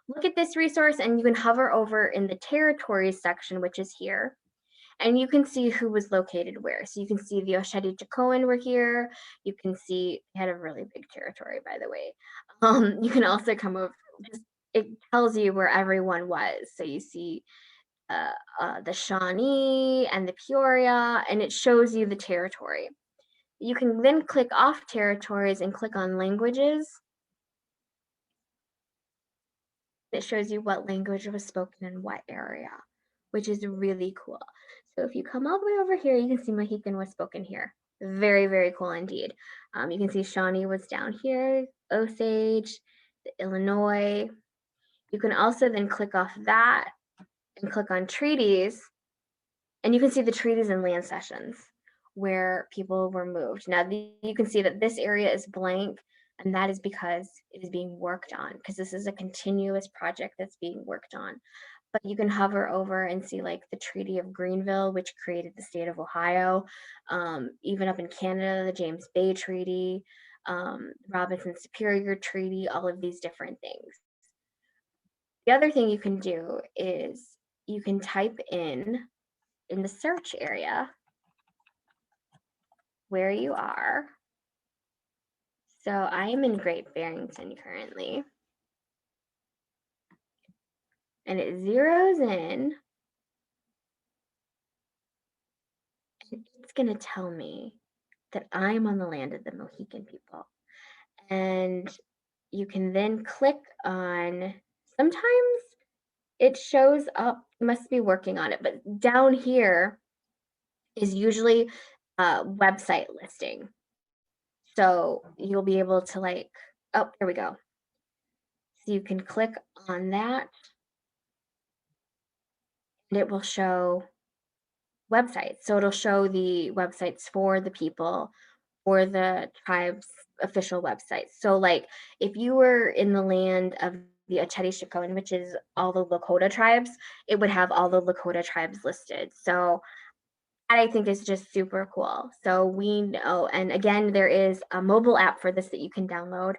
look at this resource and you can hover over in the territories section, which is here, and you can see who was located where. So you can see the Osheti-Tacoan were here. You can see, they had a really big territory, by the way. You can also come over, it tells you where everyone was. So you see the Shawnee and the Peoria, and it shows you the territory. You can then click off territories and click on languages. It shows you what language was spoken in what area, which is really cool. So if you come all the way over here, you can see Mohican was spoken here. Very, very cool indeed. You can see Shawnee was down here, Osage, Illinois. You can also then click off that and click on treaties, and you can see the treaties and land cessions where people were moved. Now you can see that this area is blank, and that is because it is being worked on, because this is a continuous project that's being worked on. but you can hover over and see like the Treaty of Greenville, which created the state of Ohio. Even up in Canada, the James Bay Treaty, Robinson Superior Treaty, all of these different things. The other thing you can do is you can type in the search area where you are. So I am in Great Barrington currently. And it zeroes in. And it's going to tell me that I'm on the land of the Mohican people. And you can then click on, sometimes it shows up, must be working on it, but down here is usually a website listing. So you'll be able to like, oh, there we go. So you can click on that and it will show websites. So it'll show the websites for the people or the tribe's official websites. So like if you were in the land of the Achetishicoan, which is all the Lakota tribes, it would have all the Lakota tribes listed. So that I think is just super cool. So we know, and again, there is a mobile app for this that you can download. I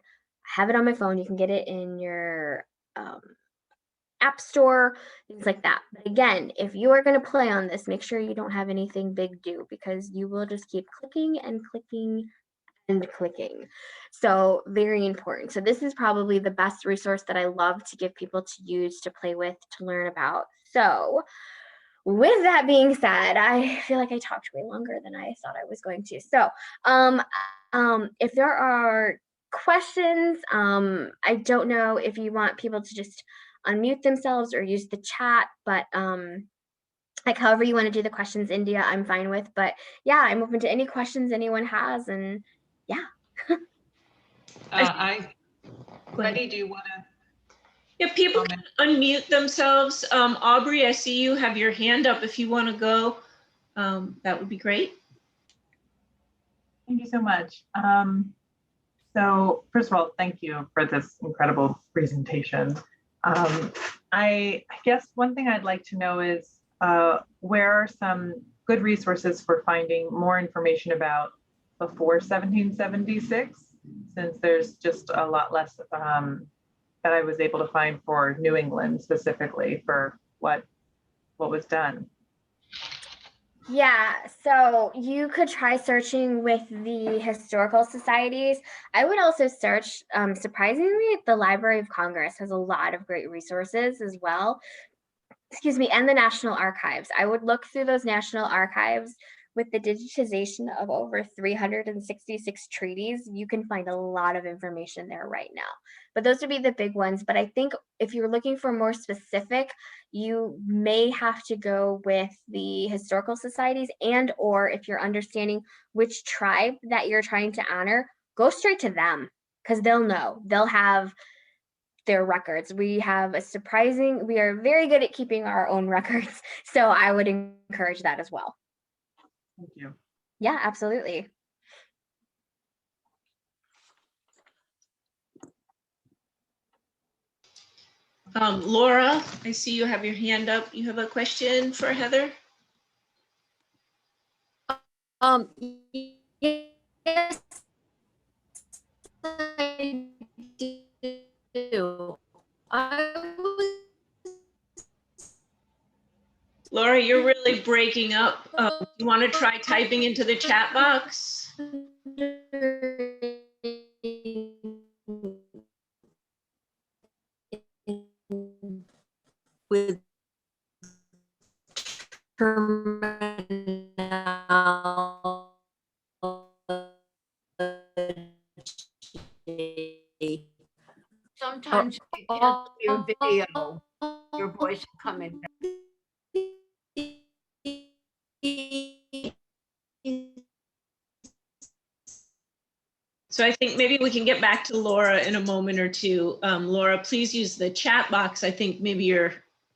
have it on my phone. You can get it in your app store, things like that. But again, if you are going to play on this, make sure you don't have anything big due because you will just keep clicking and clicking and clicking. So very important. So this is probably the best resource that I love to give people to use, to play with, to learn about. So with that being said, I feel like I talked way longer than I thought I was going to. So if there are questions, I don't know if you want people to just unmute themselves or use the chat, but like however you want to do the questions, India, I'm fine with. But yeah, I'm open to any questions anyone has, and yeah. Betty, do you want to? Yeah, people can unmute themselves. Aubrey, I see you have your hand up. If you want to go, that would be great. Thank you so much. So first of all, thank you for this incredible presentation. I guess one thing I'd like to know is where are some good resources for finding more information about before 1776, since there's just a lot less that I was able to find for New England specifically for what was done. Yeah, so you could try searching with the historical societies. I would also search, surprisingly, the Library of Congress has a lot of great resources as well. Excuse me, and the National Archives. I would look through those National Archives. With the digitization of over 366 treaties, you can find a lot of information there right now. But those would be the big ones. But I think if you're looking for more specific, you may have to go with the historical societies, and or if you're understanding which tribe that you're trying to honor, go straight to them because they'll know. They'll have their records. We are very good at keeping our own records. So I would encourage that as well. Thank you. Yeah, absolutely. Laura, I see you have your hand up. You have a question for Heather? Yes, I do. Laura, you're really breaking up. You want to try typing into the chat box? With Sometimes you can't see your video, your voice coming. So I think maybe we can get back to Laura in a moment or two. Laura, please use the chat box. I think maybe your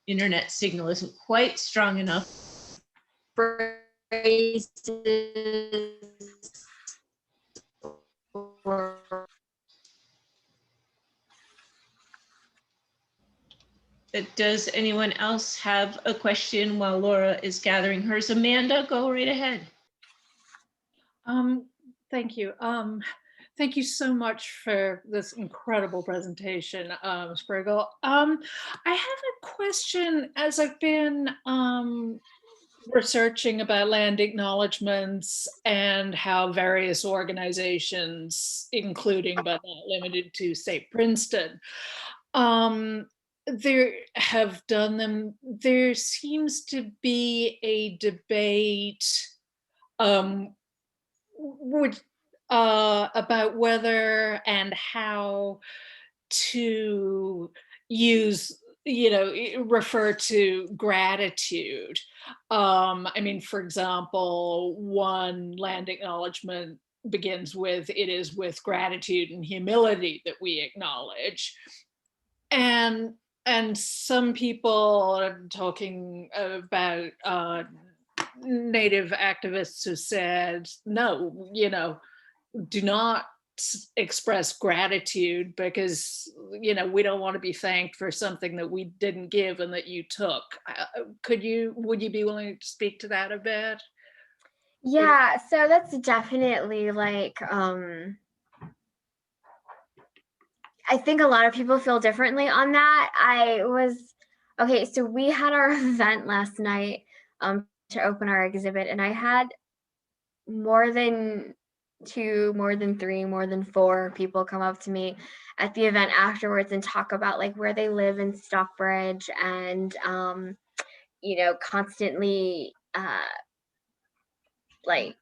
internet signal isn't quite strong enough. Phrases Does anyone else have a question while Laura is gathering hers? Amanda, go right ahead. Thank you. Thank you so much for this incredible presentation, Bruegl. I have a question. As I've been researching about land acknowledgements and how various organizations, including but not limited to, say, Princeton, there have done them. There seems to be a debate about whether and how to use, refer to gratitude. I mean, for example, one land acknowledgement begins with, "It is with gratitude and humility that we acknowledge." And some people are talking about Native activists who said, no, do not express gratitude because, we don't want to be thanked for something that we didn't give and that you took. Would you be willing to speak to that a bit? Yeah, so that's definitely like, I think a lot of people feel differently on that. Okay, so we had our event last night to open our exhibit, and I had more than 2, more than 3, more than 4 people come up to me at the event afterwards and talk about like where they live in Stockbridge and constantly like,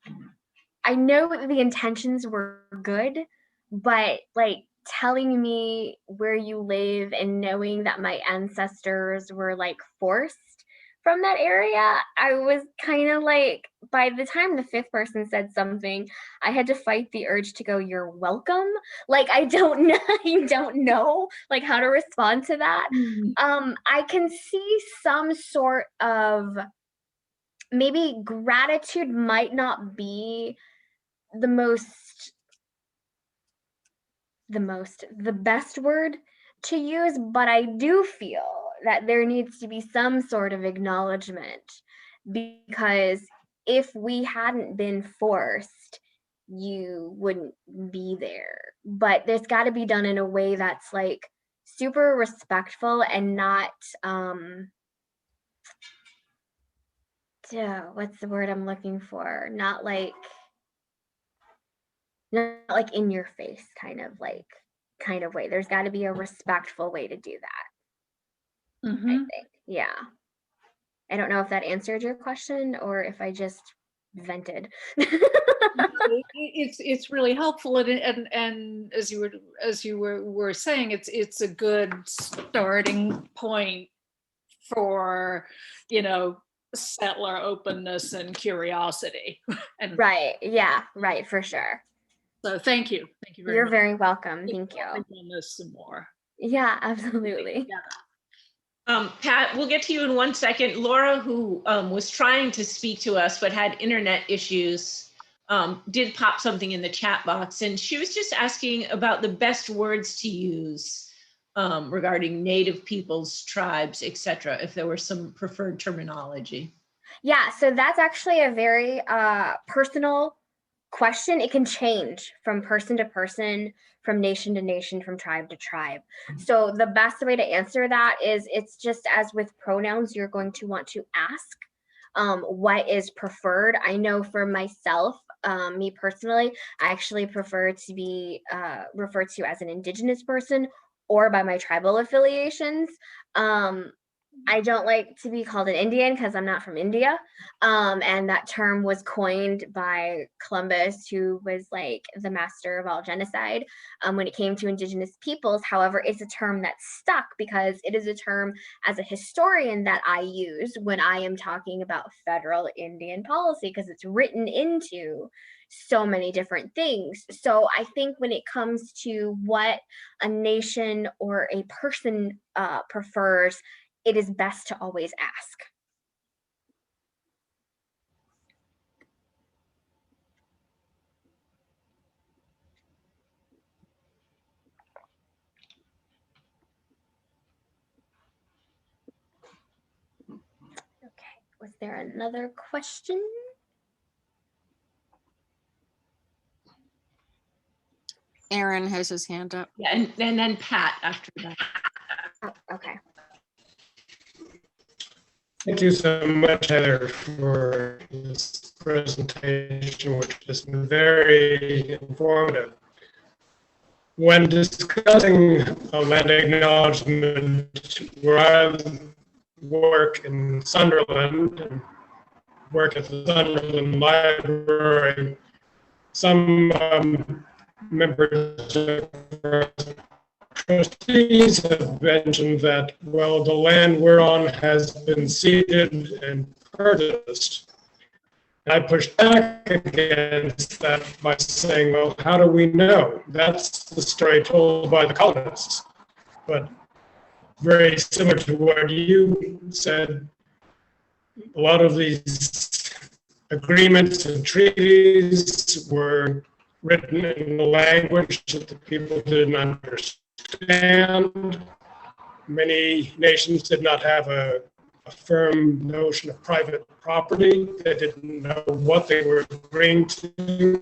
I know the intentions were good, but like telling me where you live and knowing that my ancestors were like forced from that area, I was kind of like, by the time the 5th person said something, I had to fight the urge to go, "You're welcome." Like, I don't know, I don't know like how to respond to that. I can see some sort of, maybe gratitude might not be the best word to use, but I do feel that there needs to be some sort of acknowledgement, because if we hadn't been forced, you wouldn't be there. But there's got to be done in a way that's like super respectful and not what's the word I'm looking for? Not like in your face kind of way. There's got to be a respectful way to do that. I think. Yeah. I don't know if that answered your question or if I just vented. It's really helpful, and as you were saying, it's a good starting point for settler openness and curiosity. And right. Yeah. Right. For sure. So thank you very much. You're very welcome. Thank you. On this some more. Yeah. Absolutely. Pat, we'll get to you in 1 second. Laura, who was trying to speak to us but had internet issues, did pop something in the chat box, and she was just asking about the best words to use regarding Native peoples, tribes, etc., if there were some preferred terminology. Yeah, so that's actually a very personal question. It can change from person to person, from nation to nation, from tribe to tribe. So the best way to answer that is, it's just as with pronouns, you're going to want to ask what is preferred. I know for myself, me personally, I actually prefer to be referred to as an Indigenous person or by my tribal affiliations. I don't like to be called an Indian because I'm not from India. And that term was coined by Columbus, who was like the master of all genocide when it came to Indigenous peoples. However, it's a term that stuck because it is a term as a historian that I use when I am talking about federal Indian policy, because it's written into so many different things. So I think when it comes to what a nation or a person prefers, it is best to always ask. there another question? Aaron has his hand up. Yeah, and then Pat after that. Oh, okay. Thank you so much, Heather, for this presentation, which has been very informative. When discussing a land acknowledgement, where I work in Sunderland and work at the Sunderland Library, some members of trustees have mentioned that, well, the land we're on has been ceded and purchased. I pushed back against that by saying, well, how do we know? That's the story told by the colonists. But very similar to what you said, a lot of these agreements and treaties were written in a language that the people didn't understand. Many nations did not have a firm notion of private property. They didn't know what they were agreeing to.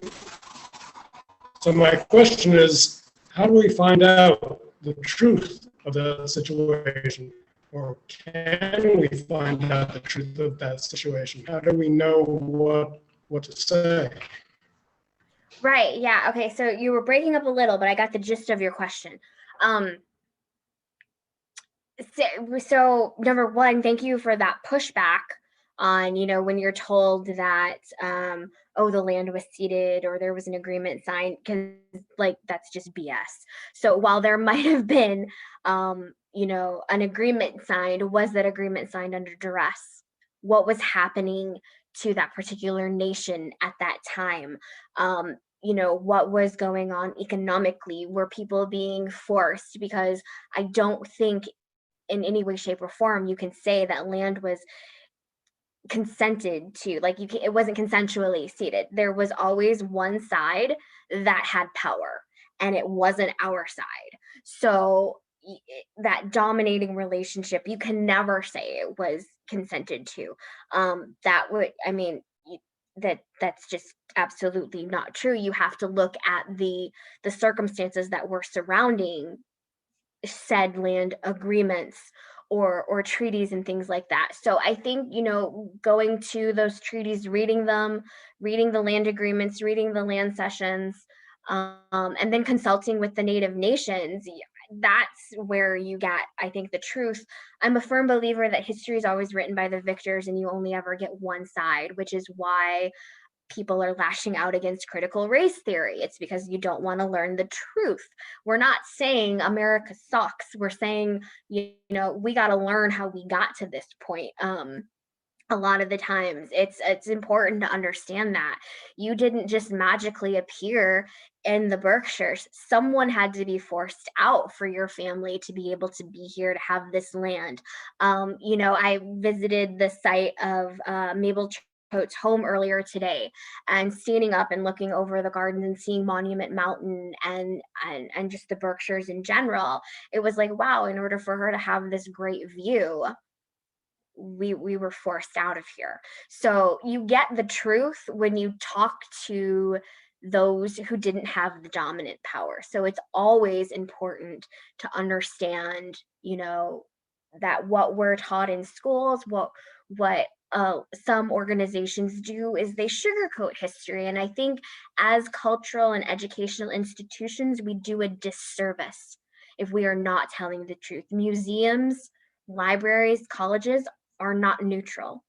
So my question is, how do we find out the truth of the situation? Or can we find out the truth of that situation? How do we know what to say? Right. Yeah. Okay. So you were breaking up a little, but I got the gist of your question. So number one, thank you for that pushback on, when you're told that, oh, the land was ceded or there was an agreement signed, because that's just BS. So while there might have been, an agreement signed, was that agreement signed under duress? What was happening to that particular nation at that time? What was going on economically? Were people being forced? Because I don't think in any way, shape, or form you can say that land was consented to, it wasn't consensually ceded. There was always one side that had power, and it wasn't our side. So that dominating relationship, you can never say it was consented to. That's just absolutely not true. You have to look at the circumstances that were surrounding said land agreements or treaties and things like that. So I think, going to those treaties, reading them, reading the land agreements, reading the land cessions, and then consulting with the Native nations, that's where you get, I think, the truth. I'm a firm believer that history is always written by the victors and you only ever get one side, which is why people are lashing out against critical race theory. It's because you don't want to learn the truth. We're not saying America sucks. We're saying, we got to learn how we got to this point. A lot of the times it's important to understand that you didn't just magically appear in the Berkshires. Someone had to be forced out for your family to be able to be here to have this land. I visited the site of Mabel Coates' home earlier today, and standing up and looking over the gardens and seeing Monument Mountain and just the Berkshires in general, it was like, wow, in order for her to have this great view, we were forced out of here. So you get the truth when you talk to those who didn't have the dominant power. So it's always important to understand, that what we're taught in schools, what some organizations do is they sugarcoat history. And I think as cultural and educational institutions, we do a disservice if we are not telling the truth. Museums, libraries, colleges are not neutral.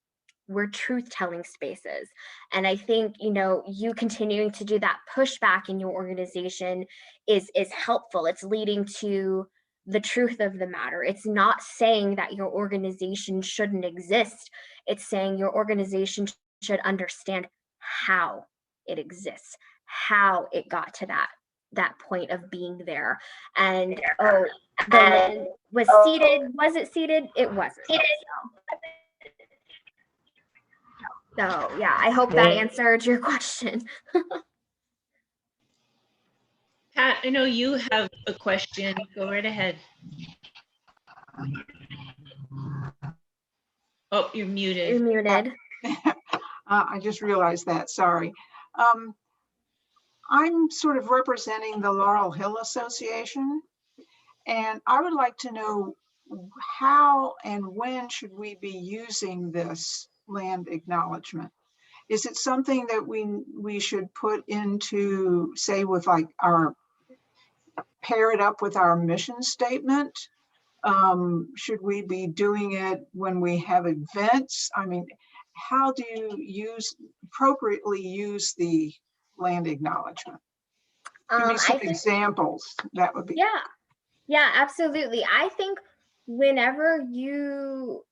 We're truth-telling spaces. And I think, you continuing to do that pushback in your organization is helpful. It's leading to the truth of the matter. It's not saying that your organization shouldn't exist. It's saying your organization should understand how it exists, how it got to that point of being there. And the land was ceded. Was it ceded? It wasn't. So yeah, I hope that answered your question. Pat, I know you have a question. Go right ahead. Oh, you're You're muted. muted. I just realized that, sorry. I'm sort of representing the Laurel Hill Association, and I would like to know how and when should we be using this land acknowledgement? Is it something that we should put into, say, with like our, pair it up with our mission statement? Should we be doing it when we have events? I mean, how do you appropriately use the land acknowledgement? Give me I some think, examples. That would be. yeah, absolutely. I think whenever you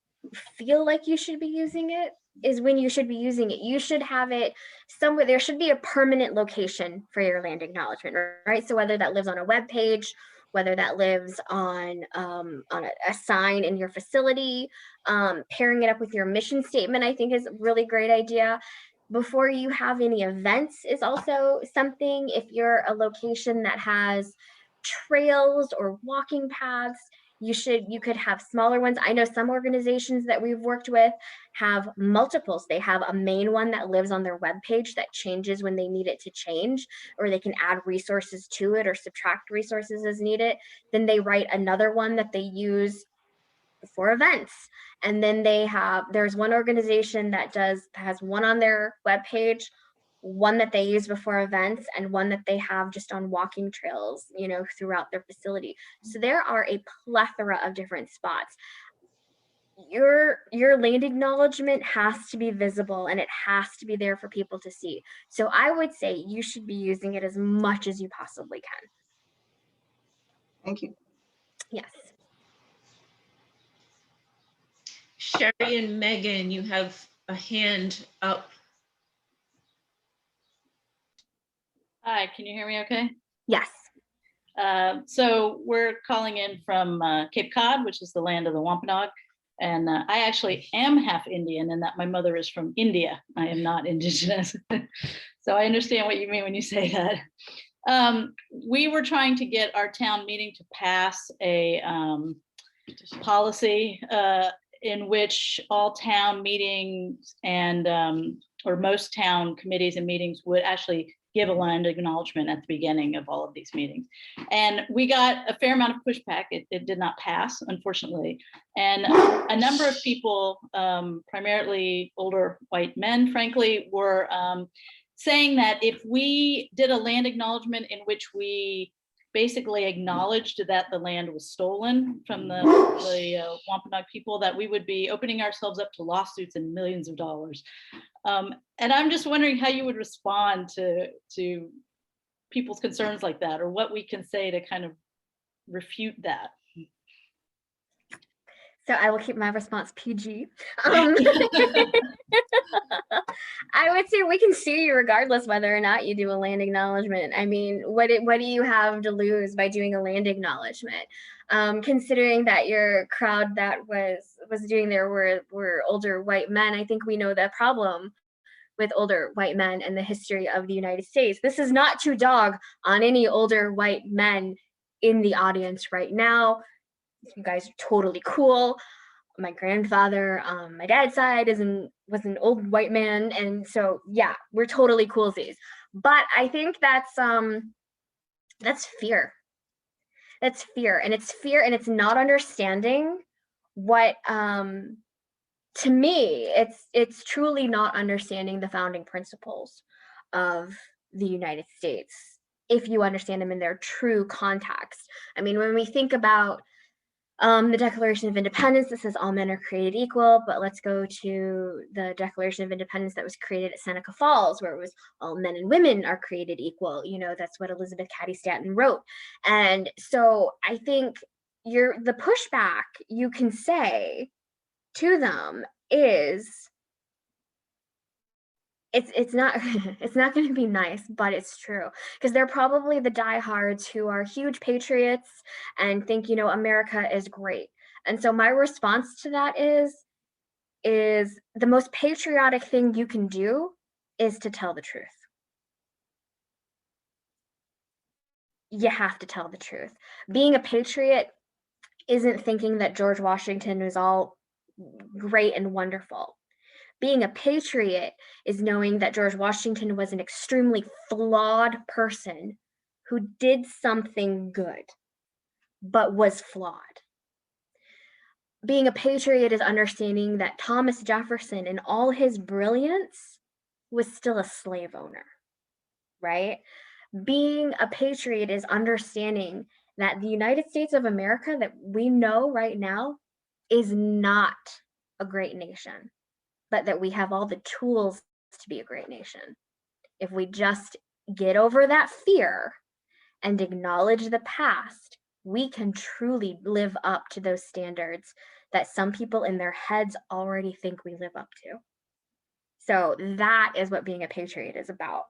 feel like you should be using it is when you should be using it. You should have it somewhere. There should be a permanent location for your land acknowledgement, right? So whether that lives on a web page, whether that lives on a sign in your facility, pairing it up with your mission statement, I think is a really great idea. Before you have any events is also something. If you're a location that has trails or walking paths, you could have smaller ones. I know some organizations that we've worked with have multiples. They have a main one that lives on their webpage that changes when they need it to change, or they can add resources to it or subtract resources as needed. Then they write another one that they use for events. And then there's one organization that has one on their webpage, one that they use before events, and one that they have just on walking trails, throughout their facility. So there are a plethora of different spots. Your land acknowledgement has to be visible, and it has to be there for people to see. So I would say you should be using it as much as you possibly can. Thank you. Yes. Sherry and Megan, you have a hand up. Hi, can you hear me okay? Yes. So we're calling in from Cape Cod, which is the land of the Wampanoag. And I actually am half Indian in that my mother is from India. I am not indigenous. So I understand what you mean when you say that. We were trying to get our town meeting to pass a policy in which all town meetings and or most town committees and meetings would actually give a land acknowledgement at the beginning of all of these meetings. And we got a fair amount of pushback. It did not pass, unfortunately. And a number of people, primarily older white men, frankly, were saying that if we did a land acknowledgement in which we basically acknowledged that the land was stolen from the Wampanoag people, that we would be opening ourselves up to lawsuits and millions of dollars. And I'm just wondering how you would respond to people's concerns like that, or what we can say to kind of refute that. So I will keep my response PG. I would say we can sue you regardless whether or not you do a land acknowledgement. I mean, what do you have to lose by doing a land acknowledgement? Considering that your crowd that was doing there were older white men, I think we know the problem with older white men and the history of the United States. This is not to dog on any older white men in the audience right now. You guys are totally cool. My grandfather, my dad's side was an old white man, and so yeah, we're totally coolsies. But I think that's fear. That's fear, and it's not understanding what. To me, it's truly not understanding the founding principles of the United States if you understand them in their true context. I mean, when we think about the Declaration of Independence, that says all men are created equal, but let's go to the Declaration of Independence that was created at Seneca Falls, where it was all men and women are created equal. That's what Elizabeth Cady Stanton wrote. And so I think the pushback you can say to them is it's not it's not going to be nice, but it's true, because they're probably the diehards who are huge patriots and think America is great. And so my response to that is the most patriotic thing you can do is to tell the truth. You have to tell the truth. Being a patriot isn't thinking that George Washington was all great and wonderful. Being a patriot is knowing that George Washington was an extremely flawed person who did something good, but was flawed. Being a patriot is understanding that Thomas Jefferson, in all his brilliance, was still a slave owner, right? Being a patriot is understanding that the United States of America that we know right now is not a great nation, but that we have all the tools to be a great nation. If we just get over that fear and acknowledge the past, we can truly live up to those standards that some people in their heads already think we live up to. So that is what being a patriot is about.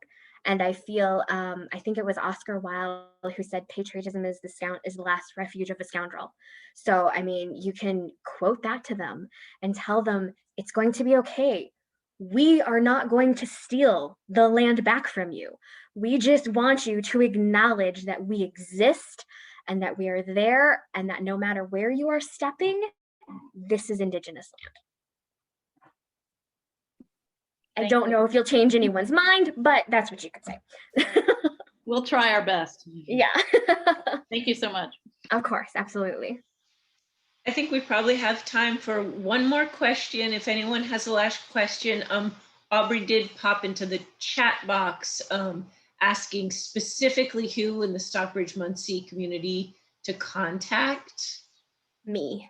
And I feel, I think it was Oscar Wilde who said, patriotism is the last refuge of a scoundrel. So, I mean, you can quote that to them and tell them it's going to be okay. We are not going to steal the land back from you. We just want you to acknowledge that we exist and that we are there, and that no matter where you are stepping, this is Indigenous land. I don't know if you'll change anyone's mind, but that's what you could say. We'll try our best. Yeah. Thank you so much. Of course, absolutely. I think we probably have time for one more question. If anyone has a last question, Aubrey did pop into the chat box asking specifically who in the Stockbridge-Muncie community to contact. Me.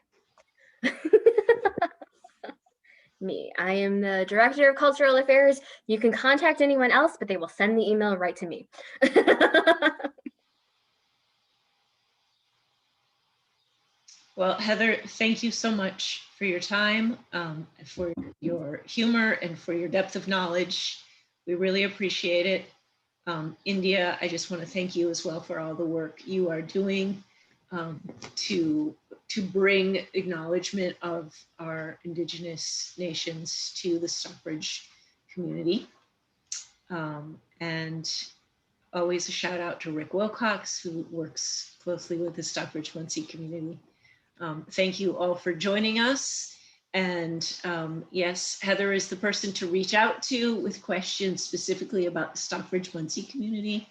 Me. I am the Director of Cultural Affairs. You can contact anyone else, but they will send the email right to me. Well, Heather, thank you so much for your time, for your humor, and for your depth of knowledge. We really appreciate it. India, I just want to thank you as well for all the work you are doing to bring acknowledgement of our Indigenous nations to the Stockbridge community. And always a shout out to Rick Wilcox, who works closely with the Stockbridge-Muncie community. Thank you all for joining us. And yes, Heather is the person to reach out to with questions specifically about the Stockbridge-Muncie community.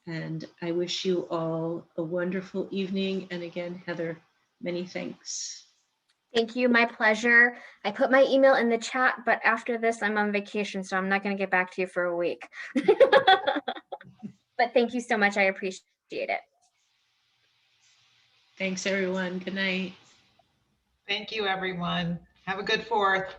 And I wish you all a wonderful evening. And again, Heather, many thanks. Thank you, my pleasure. I put my email in the chat, but after this, I'm on vacation, so I'm not going to get back to you for a week. But thank you so much. I appreciate it. Thanks, everyone. Good night. Thank you, everyone. Have a good 4th.